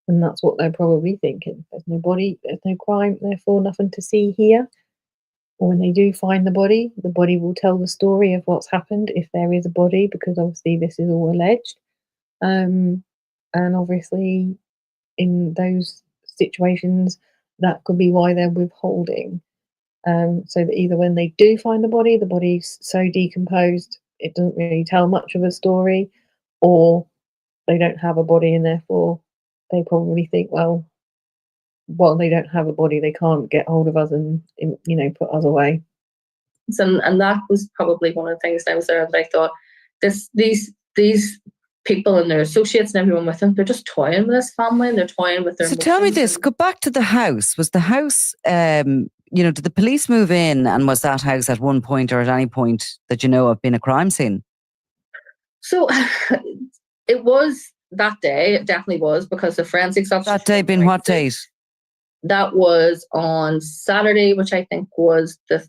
And that's what they're probably thinking. There's no body, there's no crime, therefore nothing to see here. Or when they do find the body will tell the story of what's happened, if there is a body, because obviously this is all alleged. And obviously in those situations, that could be why they're withholding. So that either when they do find the body's so decomposed, it doesn't really tell much of a story, or they don't have a body and therefore they probably think, well, they don't have a body, they can't get hold of us and, put us away. And that was probably one of the things I was there that I thought, these people and their associates and everyone with them, they're just toying with this family and they're toying with their So tell me this, go back to the house. Was the house, did the police move in, and was that house at one point or at any point that you know of been a crime scene? So it was that day, it definitely was, because the forensics officer... That day being what date? That was on Saturday, which I think was the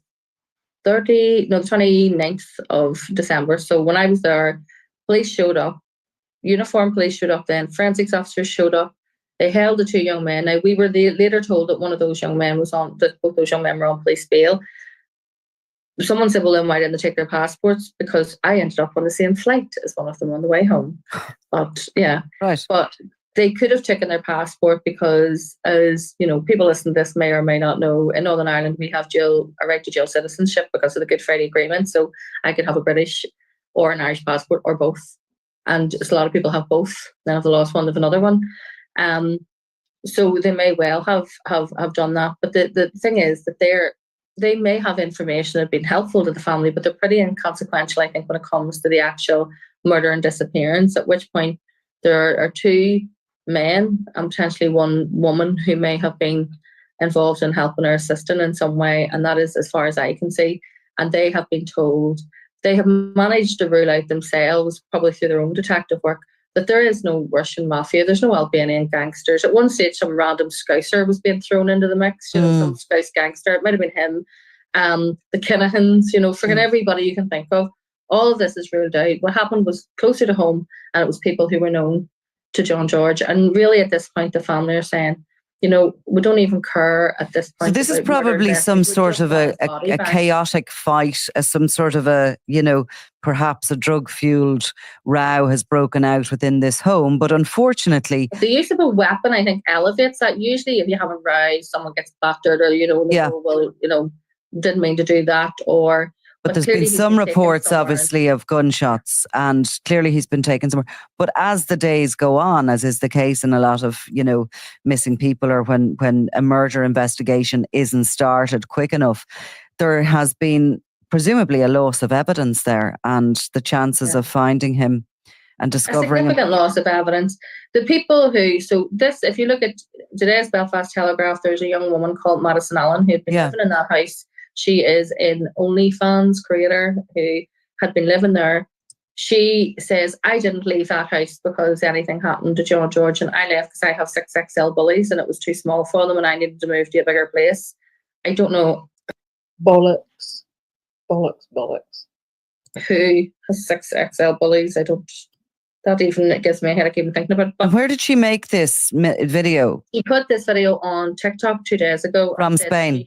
29th of December. So when I was there, police showed up, uniformed police showed up then, forensics officers showed up. They held the two young men. Now, we were later told that one of those young men both those young men were on police bail. Someone said, well, then why didn't they take their passports? Because I ended up on the same flight as one of them on the way home. But yeah, right. But they could have taken their passport because, as people listening to this may or may not know, in Northern Ireland we have a right to dual citizenship because of the Good Friday Agreement. So I could have a British or an Irish passport or both, and just a lot of people have both. Then if they lost one, they have another one. So they may well have done that. But the thing is that they may have information that have been helpful to the family, but they're pretty inconsequential, I think, when it comes to the actual murder and disappearance. At which point there are two men and potentially one woman who may have been involved in helping or assisting in some way, and that is as far as I can see. And they have been told, they have managed to rule out themselves, probably through their own detective work, that there is no Russian mafia, there's no Albanian gangsters. At one stage, some random Scouser was being thrown into the mix, some Scouse gangster. It might have been him, the Kinahans, friggin' everybody you can think of. All of this is ruled out. What happened was closer to home, and it was people who were known to John George. And really, at this point, the family are saying, we don't even care at this point. So this is probably some sort of a chaotic fight, some sort of perhaps a drug-fueled row has broken out within this home. But unfortunately... The use of a weapon, I think, elevates that. Usually if you have a row, someone gets battered or, didn't mean to do that, or... But there's been some reports, obviously, of gunshots, and clearly he's been taken somewhere. But as the days go on, as is the case in a lot of, missing people, or when a murder investigation isn't started quick enough, there has been presumably a loss of evidence there, and the chances of finding him and discovering a significant loss of evidence. The people if you look at today's Belfast Telegraph, there's a young woman called Madison Allen who had been living in that house. She is an OnlyFans creator who had been living there She says, I didn't leave that house because anything happened to John George, and I left because I have 6XL bullies and it was too small for them and I needed to move to a bigger place. I don't know Bollocks. who has 6XL bullies. I don't, that even, it gives me a headache even thinking about it. And where did she make this video? She put this video on TikTok 2 days ago. From Spain.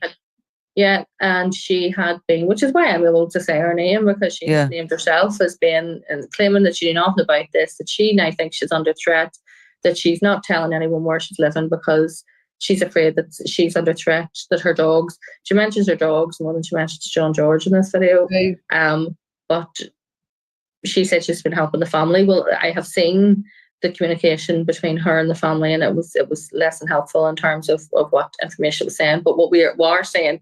Yeah, and she had been, which is why I'm able to say her name, because she named herself as being, and claiming that she knew nothing about this, that she now thinks she's under threat, that she's not telling anyone where she's living because she's afraid that she's under threat, that her dogs, she mentions her dogs more than she mentions John George in this video. Right. But she said she's been helping the family. Well, I have seen the communication between her and the family, and it was less than helpful in terms of what information was saying. But what we are saying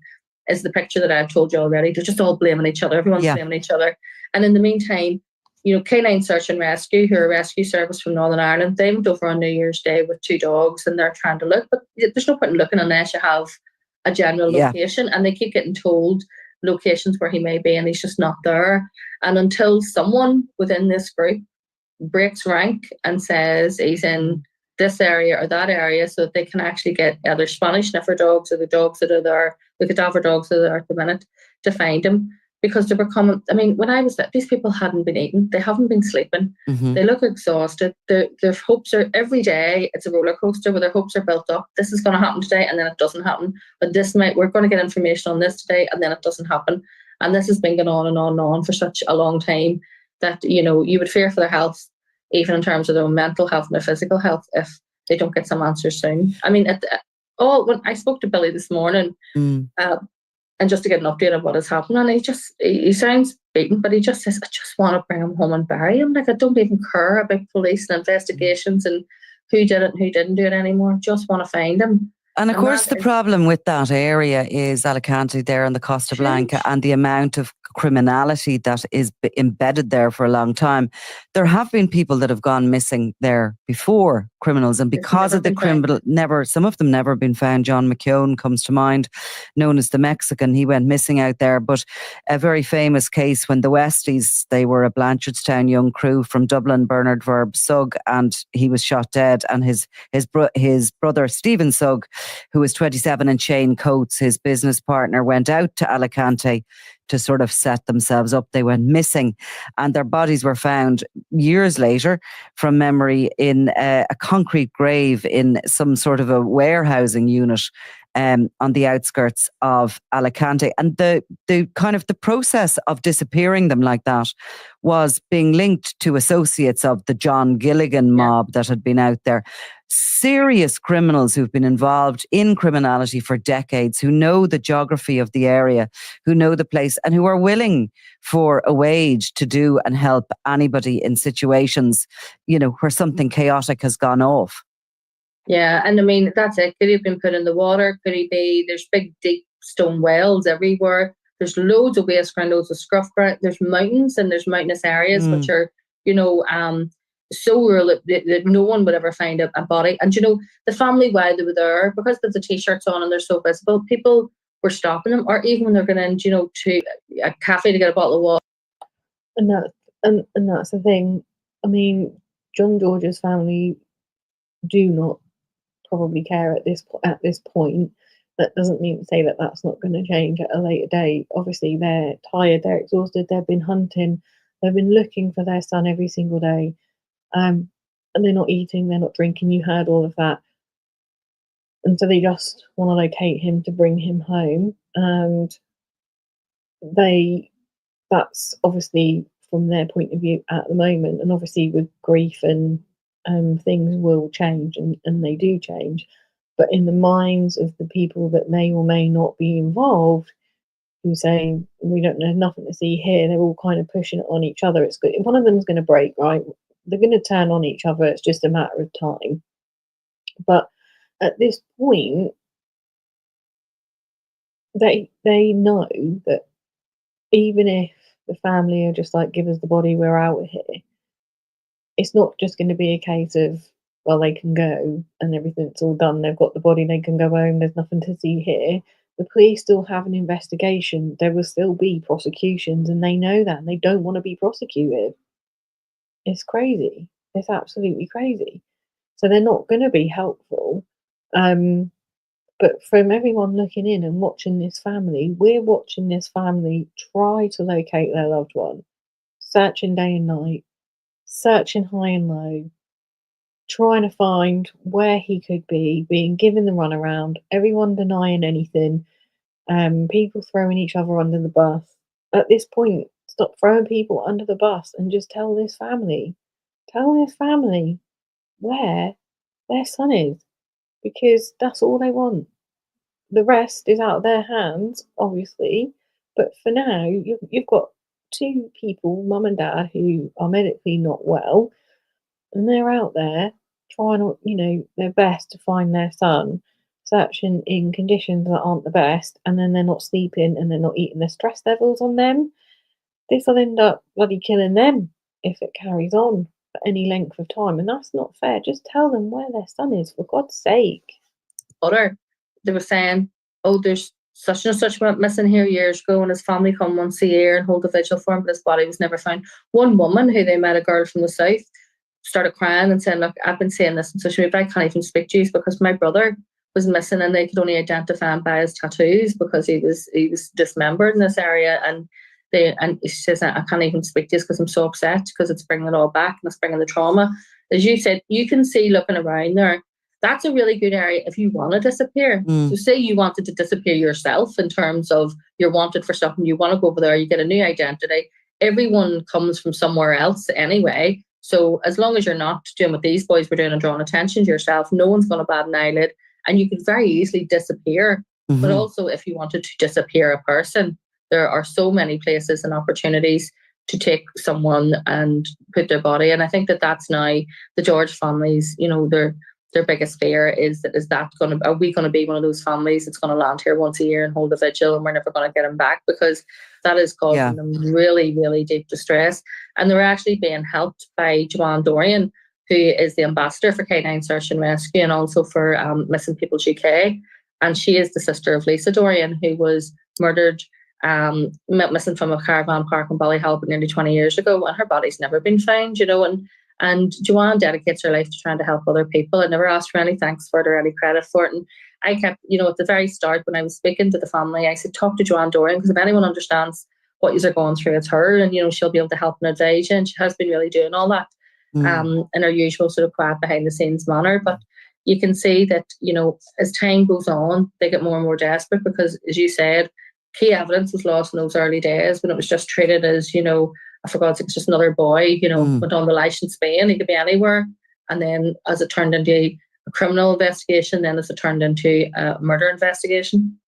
is the picture that I've told you already. They're just all blaming each other. Everyone's blaming each other. And in the meantime, you know, K9 Search and Rescue, who are a rescue service from Northern Ireland, they went over on New Year's Day with 2 dogs, and they're trying to look. But there's no point in looking unless you have a general location. And they keep getting told locations where he may be, and he's just not there. And until someone within this group breaks rank and says he's in this area or that area, so that they can actually get either Spanish sniffer dogs or the dogs that are there, the cadaver dogs that are there at the minute, to find him. Because they're becoming, I mean, when I was there, these people hadn't been eating, they haven't been sleeping, they look exhausted, their hopes are, every day it's a roller coaster where their hopes are built up. This is going to happen today and then it doesn't happen, but we're going to get information on this today and then it doesn't happen. And this has been going on and on and on for such a long time that, you know, you would fear for their health, even in terms of their own mental health and their physical health, if they don't get some answers soon. I mean, when I spoke to Billy this morning, and just to get an update on what has happened, and he sounds beaten, but he just says, I just want to bring him home and bury him. Like, I don't even care about police and investigations and who did it and who didn't do it anymore. Just want to find him. And of course, the problem with that area is Alicante there on the Costa Blanca, and the amount of criminality that is embedded there for a long time. There have been people that have gone missing there before, criminals, and because of the criminal, some of them never been found. John McKeown comes to mind, known as the Mexican. He went missing out there, but a very famous case when the Westies, they were a Blanchardstown young crew from Dublin, Bernard Verb Sugg, and he was shot dead, and his brother Stephen Sugg, who was 27, and Shane Coates, his business partner, went out to Alicante to sort of set themselves up. They went missing, and their bodies were found years later, from memory, in a concrete grave in some sort of a warehousing unit on the outskirts of Alicante. And the kind of the process of disappearing them like that was being linked to associates of the John Gilligan mob that had been out there. Serious criminals who've been involved in criminality for decades, who know the geography of the area, who know the place, and who are willing for a wage to do and help anybody in situations, you know, where something chaotic has gone off. Yeah, and I mean, that's it. Could he have been put in the water? Could he be? There's big, deep stone wells everywhere. There's loads of waste ground, loads of scruff ground. There's mountains, and there's mountainous areas which are, you know, so rural that no one would ever find a body. And, you know, the family, while they were there, because there's the T-shirts on and they're so visible, people were stopping them, or even when they're going in, you know, to a cafe to get a bottle of water. And that's the thing. I mean, John George's family do not probably care at this point. That doesn't mean to say that that's not going to change at a later date. Obviously, they're tired, they're exhausted, they've been hunting, they've been looking for their son every single day, and they're not eating, they're not drinking. You heard all of that, and so they just want to locate him to bring him home. And that's obviously from their point of view at the moment, and obviously with grief and things will change, and they do change. But in the minds of the people that may or may not be involved, who say, we don't know, nothing to see here, they're all kind of pushing it on each other. It's good. If one of them's going to break, right, they're going to turn on each other. It's just a matter of time. But at this point, they know that even if the family are just like, give us the body, we're out of here, it's not just going to be a case of, well, they can go and everything's all done, they've got the body, they can go home, there's nothing to see here. The police still have an investigation. There will still be prosecutions, and they know that, and they don't want to be prosecuted. It's crazy. It's absolutely crazy. So they're not going to be helpful. But from everyone looking in and watching this family, we're watching this family try to locate their loved one, searching day and night, searching high and low, trying to find where he could be, being given the runaround, everyone denying anything, people throwing each other under the bus. At this point, stop throwing people under the bus and just tell this family where their son is, because that's all they want. The rest is out of their hands, obviously, but for now, you've got two people, mum and dad, who are medically not well, and they're out there trying, their best to find their son, searching in conditions that aren't the best, and then they're not sleeping and they're not eating. The stress levels on them, this will end up bloody killing them if it carries on for any length of time, and that's not fair. Just tell them where their son is, for God's sake. They were saying, oh, there's such and such went missing here years ago, and his family come once a year and hold a vigil for him, but his body was never found. One woman who they met, a girl from the south, started crying and saying, look, I've been saying this on social media, but I can't even speak to you because my brother was missing and they could only identify him by his tattoos because he was dismembered in this area, and she says, I can't even speak to you because I'm so upset because it's bringing it all back and it's bringing the trauma. As you said, you can see looking around there, that's a really good area if you want to disappear. So say you wanted to disappear yourself in terms of you're wanted for something, you want to go over there, you get a new identity. Everyone comes from somewhere else anyway. So as long as you're not doing what these boys were doing and drawing attention to yourself, no one's going to bat an eyelid, and you could very easily disappear. But also if you wanted to disappear a person, there are so many places and opportunities to take someone and put their body. And I think that's now the George families, their biggest fear is that are we going to be one of those families that's going to land here once a year and hold a vigil and we're never going to get them back, because that is causing them really, really deep distress. And they're actually being helped by Joanne Dorian, who is the ambassador for K9 Search and Rescue and also for Missing People UK. And she is the sister of Lisa Dorian, who was murdered, missing from a caravan park in Ballyhalbert nearly 20 years ago, and her body's never been found, and Joanne dedicates her life to trying to help other people and never asked for any thanks for it or any credit for it. And I kept, at the very start when I was speaking to the family, I said, talk to Joanne Dorian, because if anyone understands what you're going through, it's her, and she'll be able to help and advise you, and she has been really doing all that in her usual sort of quiet behind the scenes manner. But you can see that, as time goes on, they get more and more desperate because, as you said, key evidence was lost in those early days when it was just treated as, I forgot, it's just another boy, went on the lash in Spain, he could be anywhere. And then as it turned into a criminal investigation, then as it turned into a murder investigation.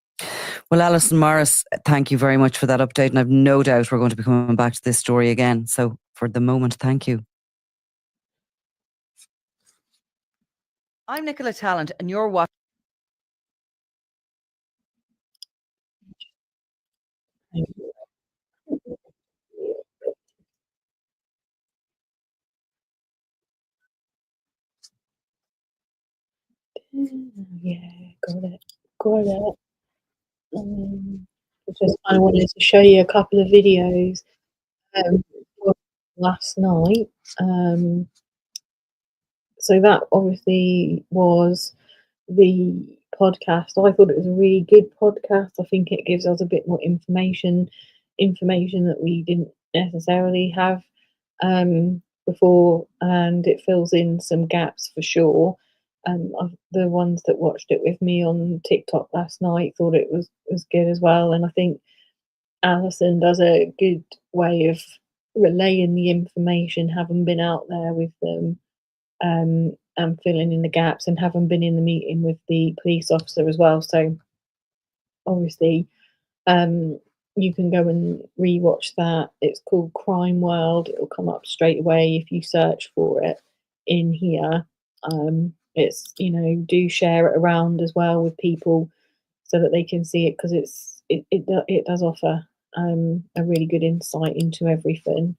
Well, Allison Morris, thank you very much for that update. And I've no doubt we're going to be coming back to this story again. So for the moment, thank you. I'm Nicola Tallant and you're watching. Yeah, got it. I just kind of wanted to show you a couple of videos last night. So that obviously was the podcast. I thought it was a really good podcast. I think it gives us a bit more information that we didn't necessarily have before, and it fills in some gaps for sure. The ones that watched it with me on TikTok last night thought it was good as well, and I think Allison does a good way of relaying the information, having been out there with them, and filling in the gaps, and having been in the meeting with the police officer as well. So obviously you can go and rewatch that. It's called Crime World. It'll come up straight away if you search for it in here. It's, do share it around as well with people so that they can see it, because it does offer a really good insight into everything.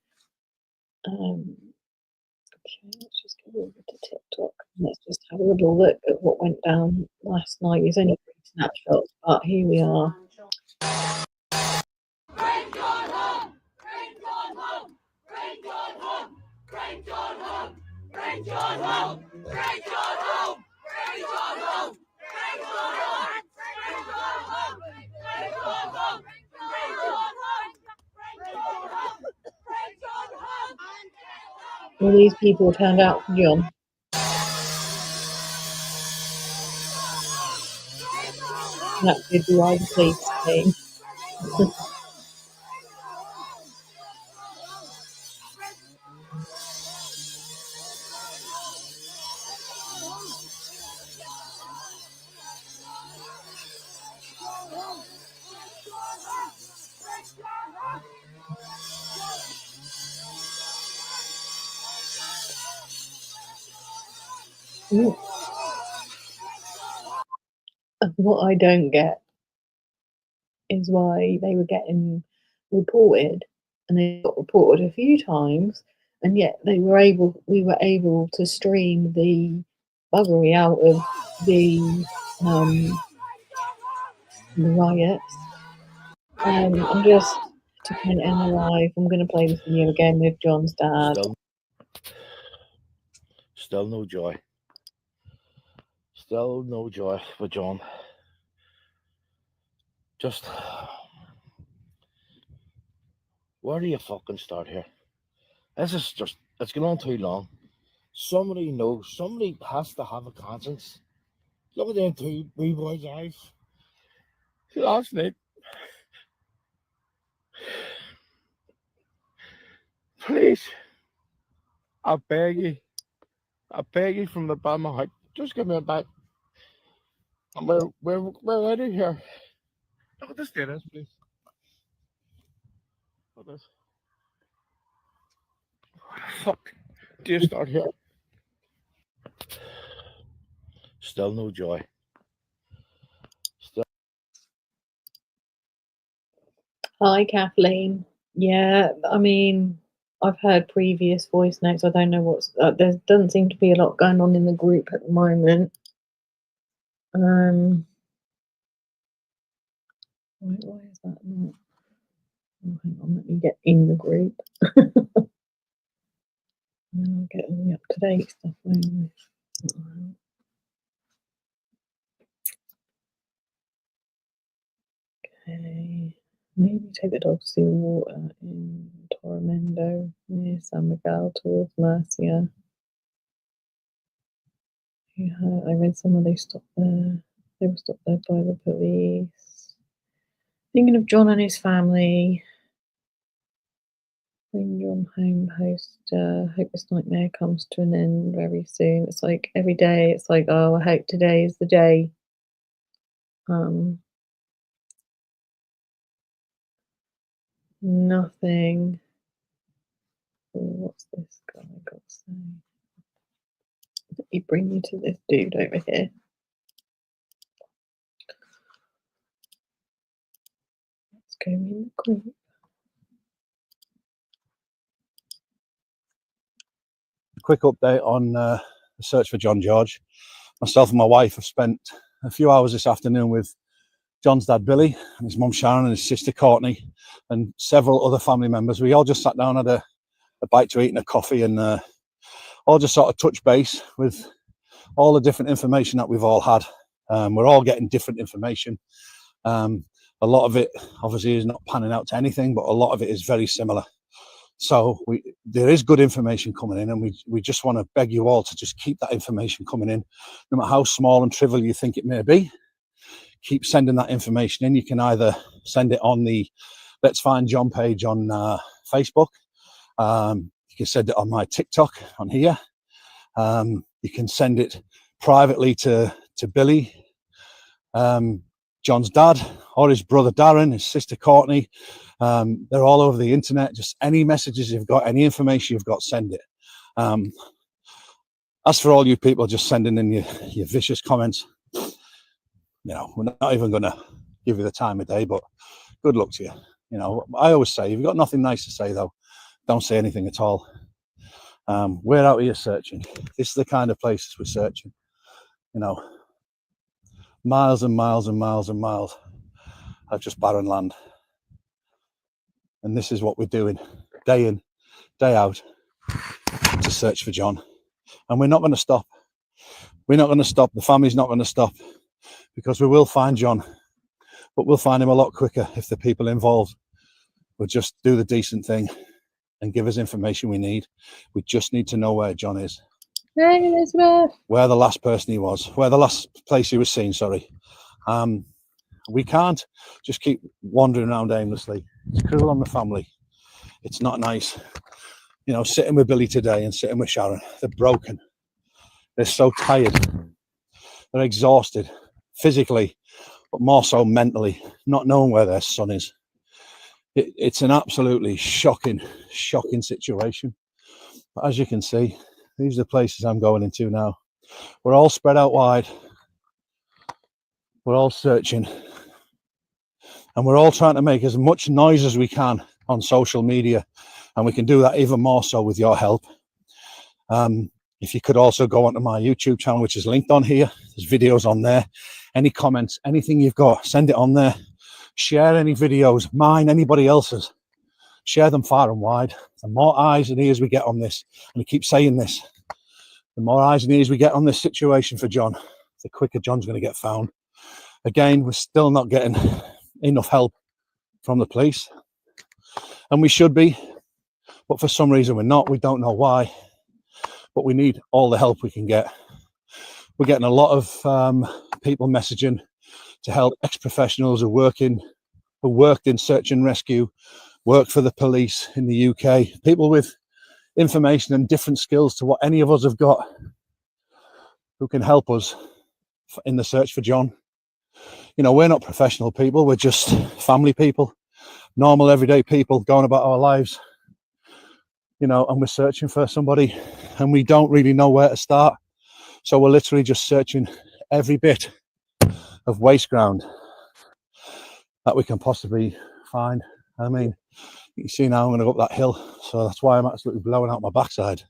Okay, let's just go over to TikTok. Let's just have a little look at what went down last night. It's only 3 snapshots, but here we are. Bring God home! Bring God home! Bring God home! Bring God All these people turned out for John. That could be why the police came. What I don't get is why they were getting reported, and they got reported a few times, and yet we were able to stream the buggery out of the riots. I'm just to kind of end the live. I'm going to play this video again with John's dad. Still no joy. Still no joy for John. Just, where do you fucking start here? This is just, it's going on too long. Somebody knows, somebody has to have a conscience. Look at them two wee boys' eyes. Last night. Please, I beg you from the bottom of my heart, just give me a back. And we're out of here. Look at this status, please. Look at this. What the fuck do you start here? Still no joy. Hi, Kathleen. Yeah, I mean, I've heard previous voice notes. I don't know what's there doesn't seem to be a lot going on in the group at the moment. Why is that not? Oh, hang on, let me get in the group. And then I'll get all the up-to-date stuff. Okay. Maybe take the dog to see the water in Torremendo near San Miguel towards Murcia. Yeah, I read someone they stopped there. They were stopped there by the police. Thinking of John and his family. Bring John home, host. Hope this nightmare comes to an end very soon. It's like every day. It's like, oh, I hope today is the day. Nothing. Oh, what's this guy got to say? Let me bring you to this dude over here. Let's go in the group. Quick update on the search for John George. Myself and my wife have spent a few hours this afternoon with John's dad Billy and his mum Sharon and his sister Courtney and several other family members. We all just sat down, had a bite to eat and a coffee, and all just sort of touch base with all the different information that we've all had. We're all getting different information. A lot of it obviously is not panning out to anything, but a lot of it is very similar. So there is good information coming in, and we just want to beg you all to just keep that information coming in, no matter how small and trivial you think it may be. Keep sending that information in. You can either send it on the Let's Find John page on Facebook. You can send it on my TikTok on here. You can send it privately to Billy, John's dad, or his brother Darren, his sister Courtney. They're all over the internet. Just any messages you've got, any information you've got, send it. As for all you people just sending in your vicious comments, you know, we're not even going to give you the time of day, but good luck to you. You know, I always say, if you've got nothing nice to say, though, don't say anything at all. We're out here searching. This is the kind of places we're searching. You know, miles and miles and miles and miles of just barren land. And this is what we're doing day in, day out to search for John. And we're not going to stop. We're not going to stop. The family's not going to stop, because we will find John, but we'll find him a lot quicker if the people involved will just do the decent thing and give us information we need. We just need to know where John is. Hey, Elizabeth. Where the last person he was, where the last place he was seen, sorry. We can't just keep wandering around aimlessly. It's cruel on the family. It's not nice. You know, sitting with Billy today and sitting with Sharon, they're broken. They're so tired. They're exhausted physically, but more so mentally, not knowing where their son is. It's an absolutely shocking situation. But as you can see, these are the places I'm going into now. We're all spread out wide. We're all searching. And we're all trying to make as much noise as we can on social media. And we can do that even more so with your help. If you could also go onto my YouTube channel, which is linked on here. There's videos on there. Any comments, anything you've got, send it on there. Share any videos, mine, anybody else's. Share them far and wide. The more eyes and ears we get on this, and I keep saying this, the more eyes and ears we get on this situation for John, the quicker John's going to get found. Again, we're still not getting enough help from the police, and we should be, but for some reason we're not. We don't know why, but we need all the help we can get. We're getting a lot of people messaging to help, ex-professionals who worked in search and rescue, work for the police in the UK, people with information and different skills to what any of us have got, who can help us in the search for John. You know, we're not professional people, we're just family people, normal everyday people going about our lives, you know, and we're searching for somebody and we don't really know where to start. So we're literally just searching every bit of waste ground that we can possibly find. I mean, you can see now I'm going to go up that hill, so that's why I'm absolutely blowing out my backside.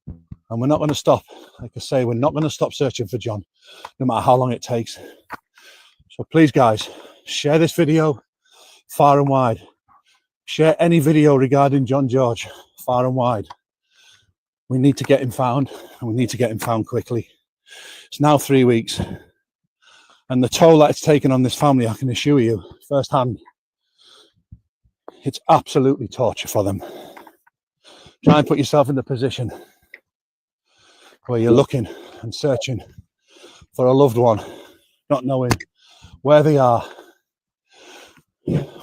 And we're not going to stop. Like I say, we're not going to stop searching for John, no matter how long it takes. So please, guys, share this video far and wide. Share any video regarding John George far and wide. We need to get him found, and we need to get him found quickly. It's now 3 weeks, and the toll that it's taken on this family, I can assure you firsthand, it's absolutely torture for them. Try and put yourself in the position where you're looking and searching for a loved one, not knowing where they are,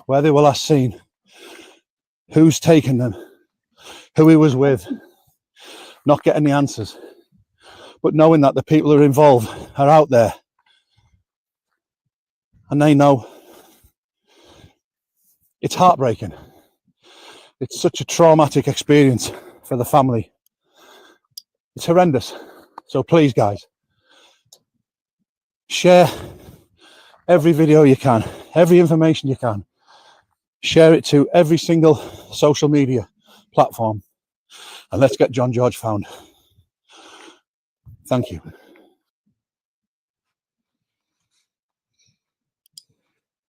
where they were last seen, who's taken them, who he was with, not getting the answers, but knowing that the people who are involved are out there and they know. It's heartbreaking. It's such a traumatic experience for the family. It's horrendous. So please, guys, share every video you can, every information you can. Share it to every single social media platform, and let's get John George found. Thank you.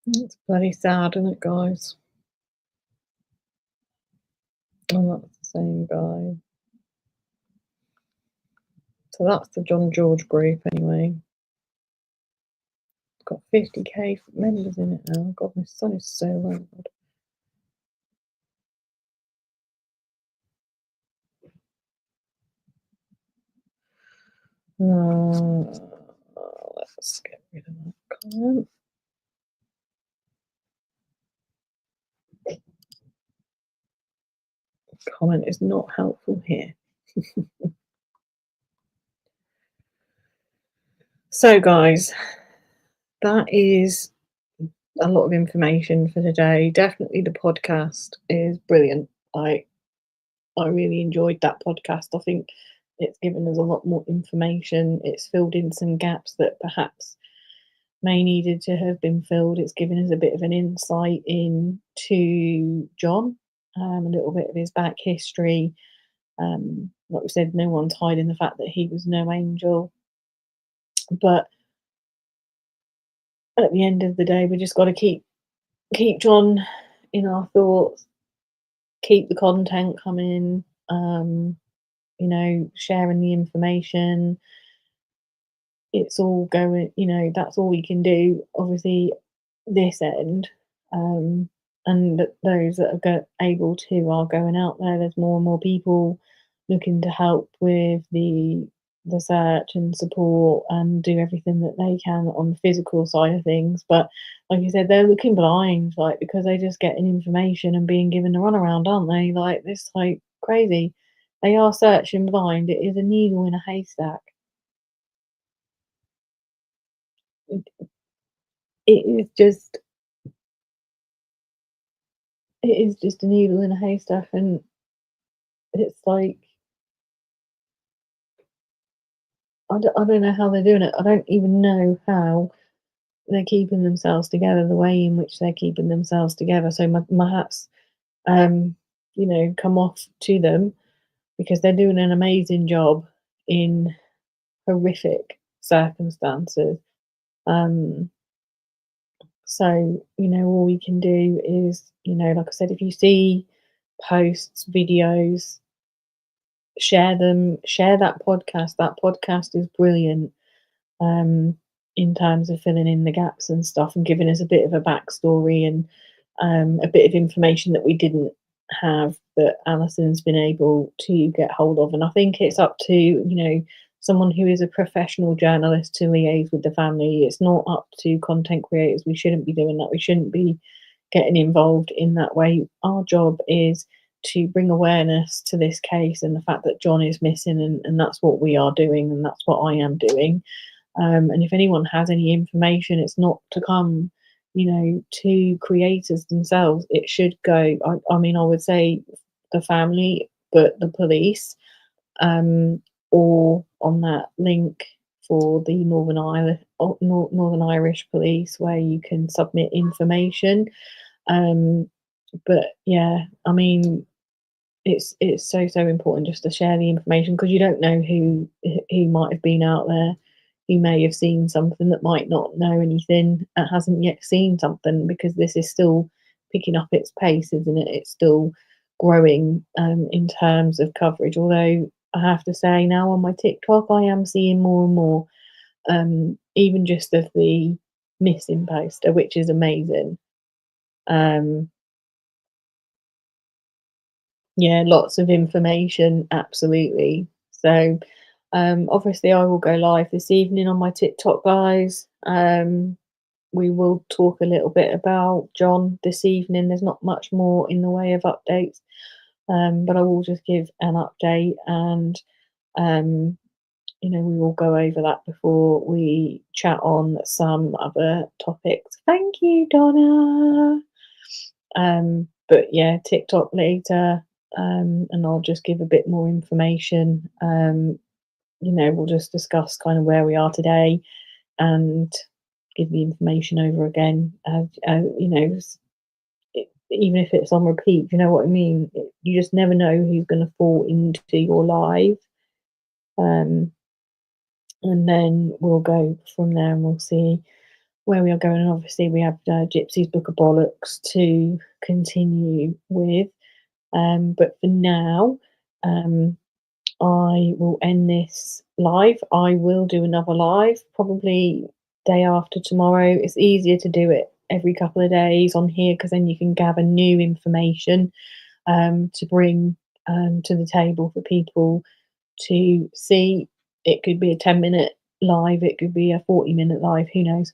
It's bloody sad, isn't it, guys? And that's the same guy. So that's the John George group anyway. It's got 50k members in it now. God, my son is so loud. Let's get rid of that comment. Comment is not helpful here. So guys, that is a lot of information for today. Definitely the podcast is brilliant. I really enjoyed that podcast. I think it's given us a lot more information. It's filled in some gaps that perhaps may needed to have been filled. It's given us a bit of an insight into John, a little bit of his back history. Like we said, no one's hiding the fact that he was no angel. But at the end of the day, we just got to keep John in our thoughts, keep the content coming. you know, sharing the information. It's all going, you know, that's all we can do, obviously, this end. And those that are able to are going out there. There's more and more people looking to help with the search and support and do everything that they can on the physical side of things. But like you said, they're looking blind, like, because they're just getting information and being given the runaround, aren't they? Like, this, like, crazy. They are searching blind. It is a needle in a haystack. It is just it is just a needle in a haystack, and it's like I don't know how they're doing it. I don't even know how they're keeping themselves together, the way in which they're keeping themselves together. So my hats, you know, come off to them, because they're doing an amazing job in horrific circumstances. So, you know, all we can do is, you know, like I said, if you see posts, videos, share them, share that podcast. That podcast is brilliant, in terms of filling in the gaps and stuff, and giving us a bit of a backstory, and a bit of information that we didn't have, that Alison's been able to get hold of. And I think it's up to, you know, someone who is a professional journalist to liaise with the family. It's not up to content creators. We shouldn't be doing that. We shouldn't be getting involved in that way. Our job is to bring awareness to this case and the fact that John is missing, and that's what we are doing, and that's what I am doing. And if anyone has any information, it's not to come, you know, to creators themselves. It should go, I mean, I would say the family, but the police, or on that link for the Northern Irish Police, where you can submit information. But yeah, I mean, it's so important just to share the information, because you don't know who might have been out there. He may have seen something that might not know anything, and hasn't yet seen something, because this is still picking up its pace, isn't it? It's still growing, in terms of coverage. Although I have to say, now on my TikTok, I am seeing more and more, even just of the missing poster, which is amazing. Yeah, lots of information, absolutely. So, obviously, I will go live this evening on my TikTok, guys. We will talk a little bit about John this evening. There's not much more in the way of updates, but I will just give an update, and you know, we will go over that before we chat on some other topics. Thank you, Donna. But yeah, TikTok later, and I'll just give a bit more information. You know, we'll just discuss kind of where we are today, and give the information over again. You know, even if it's on repeat, you know what I mean? You just never know who's going to fall into your live. And then we'll go from there, and we'll see where we are going. And obviously, we have Gypsy's Book of Bollocks to continue with. But for now, I will end this live. I will do another live, probably day after tomorrow. It's easier to do it every couple of days on here, because then you can gather new information, to bring, to the table for people to see. It could be a 10-minute live, it could be a 40-minute live, who knows?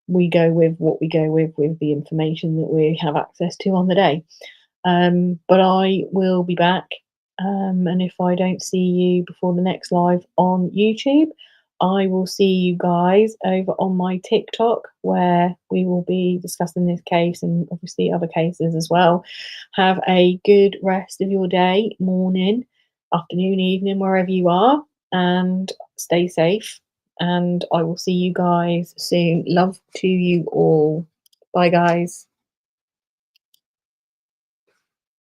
We go with what we go with the information that we have access to on the day. But I will be back, and if I don't see you before the next live on YouTube, I will see you guys over on my TikTok, where we will be discussing this case, and obviously other cases as well. Have a good rest of your day, morning, afternoon, evening, wherever you are, and stay safe. And I will see you guys soon. Love to you all. Bye, guys.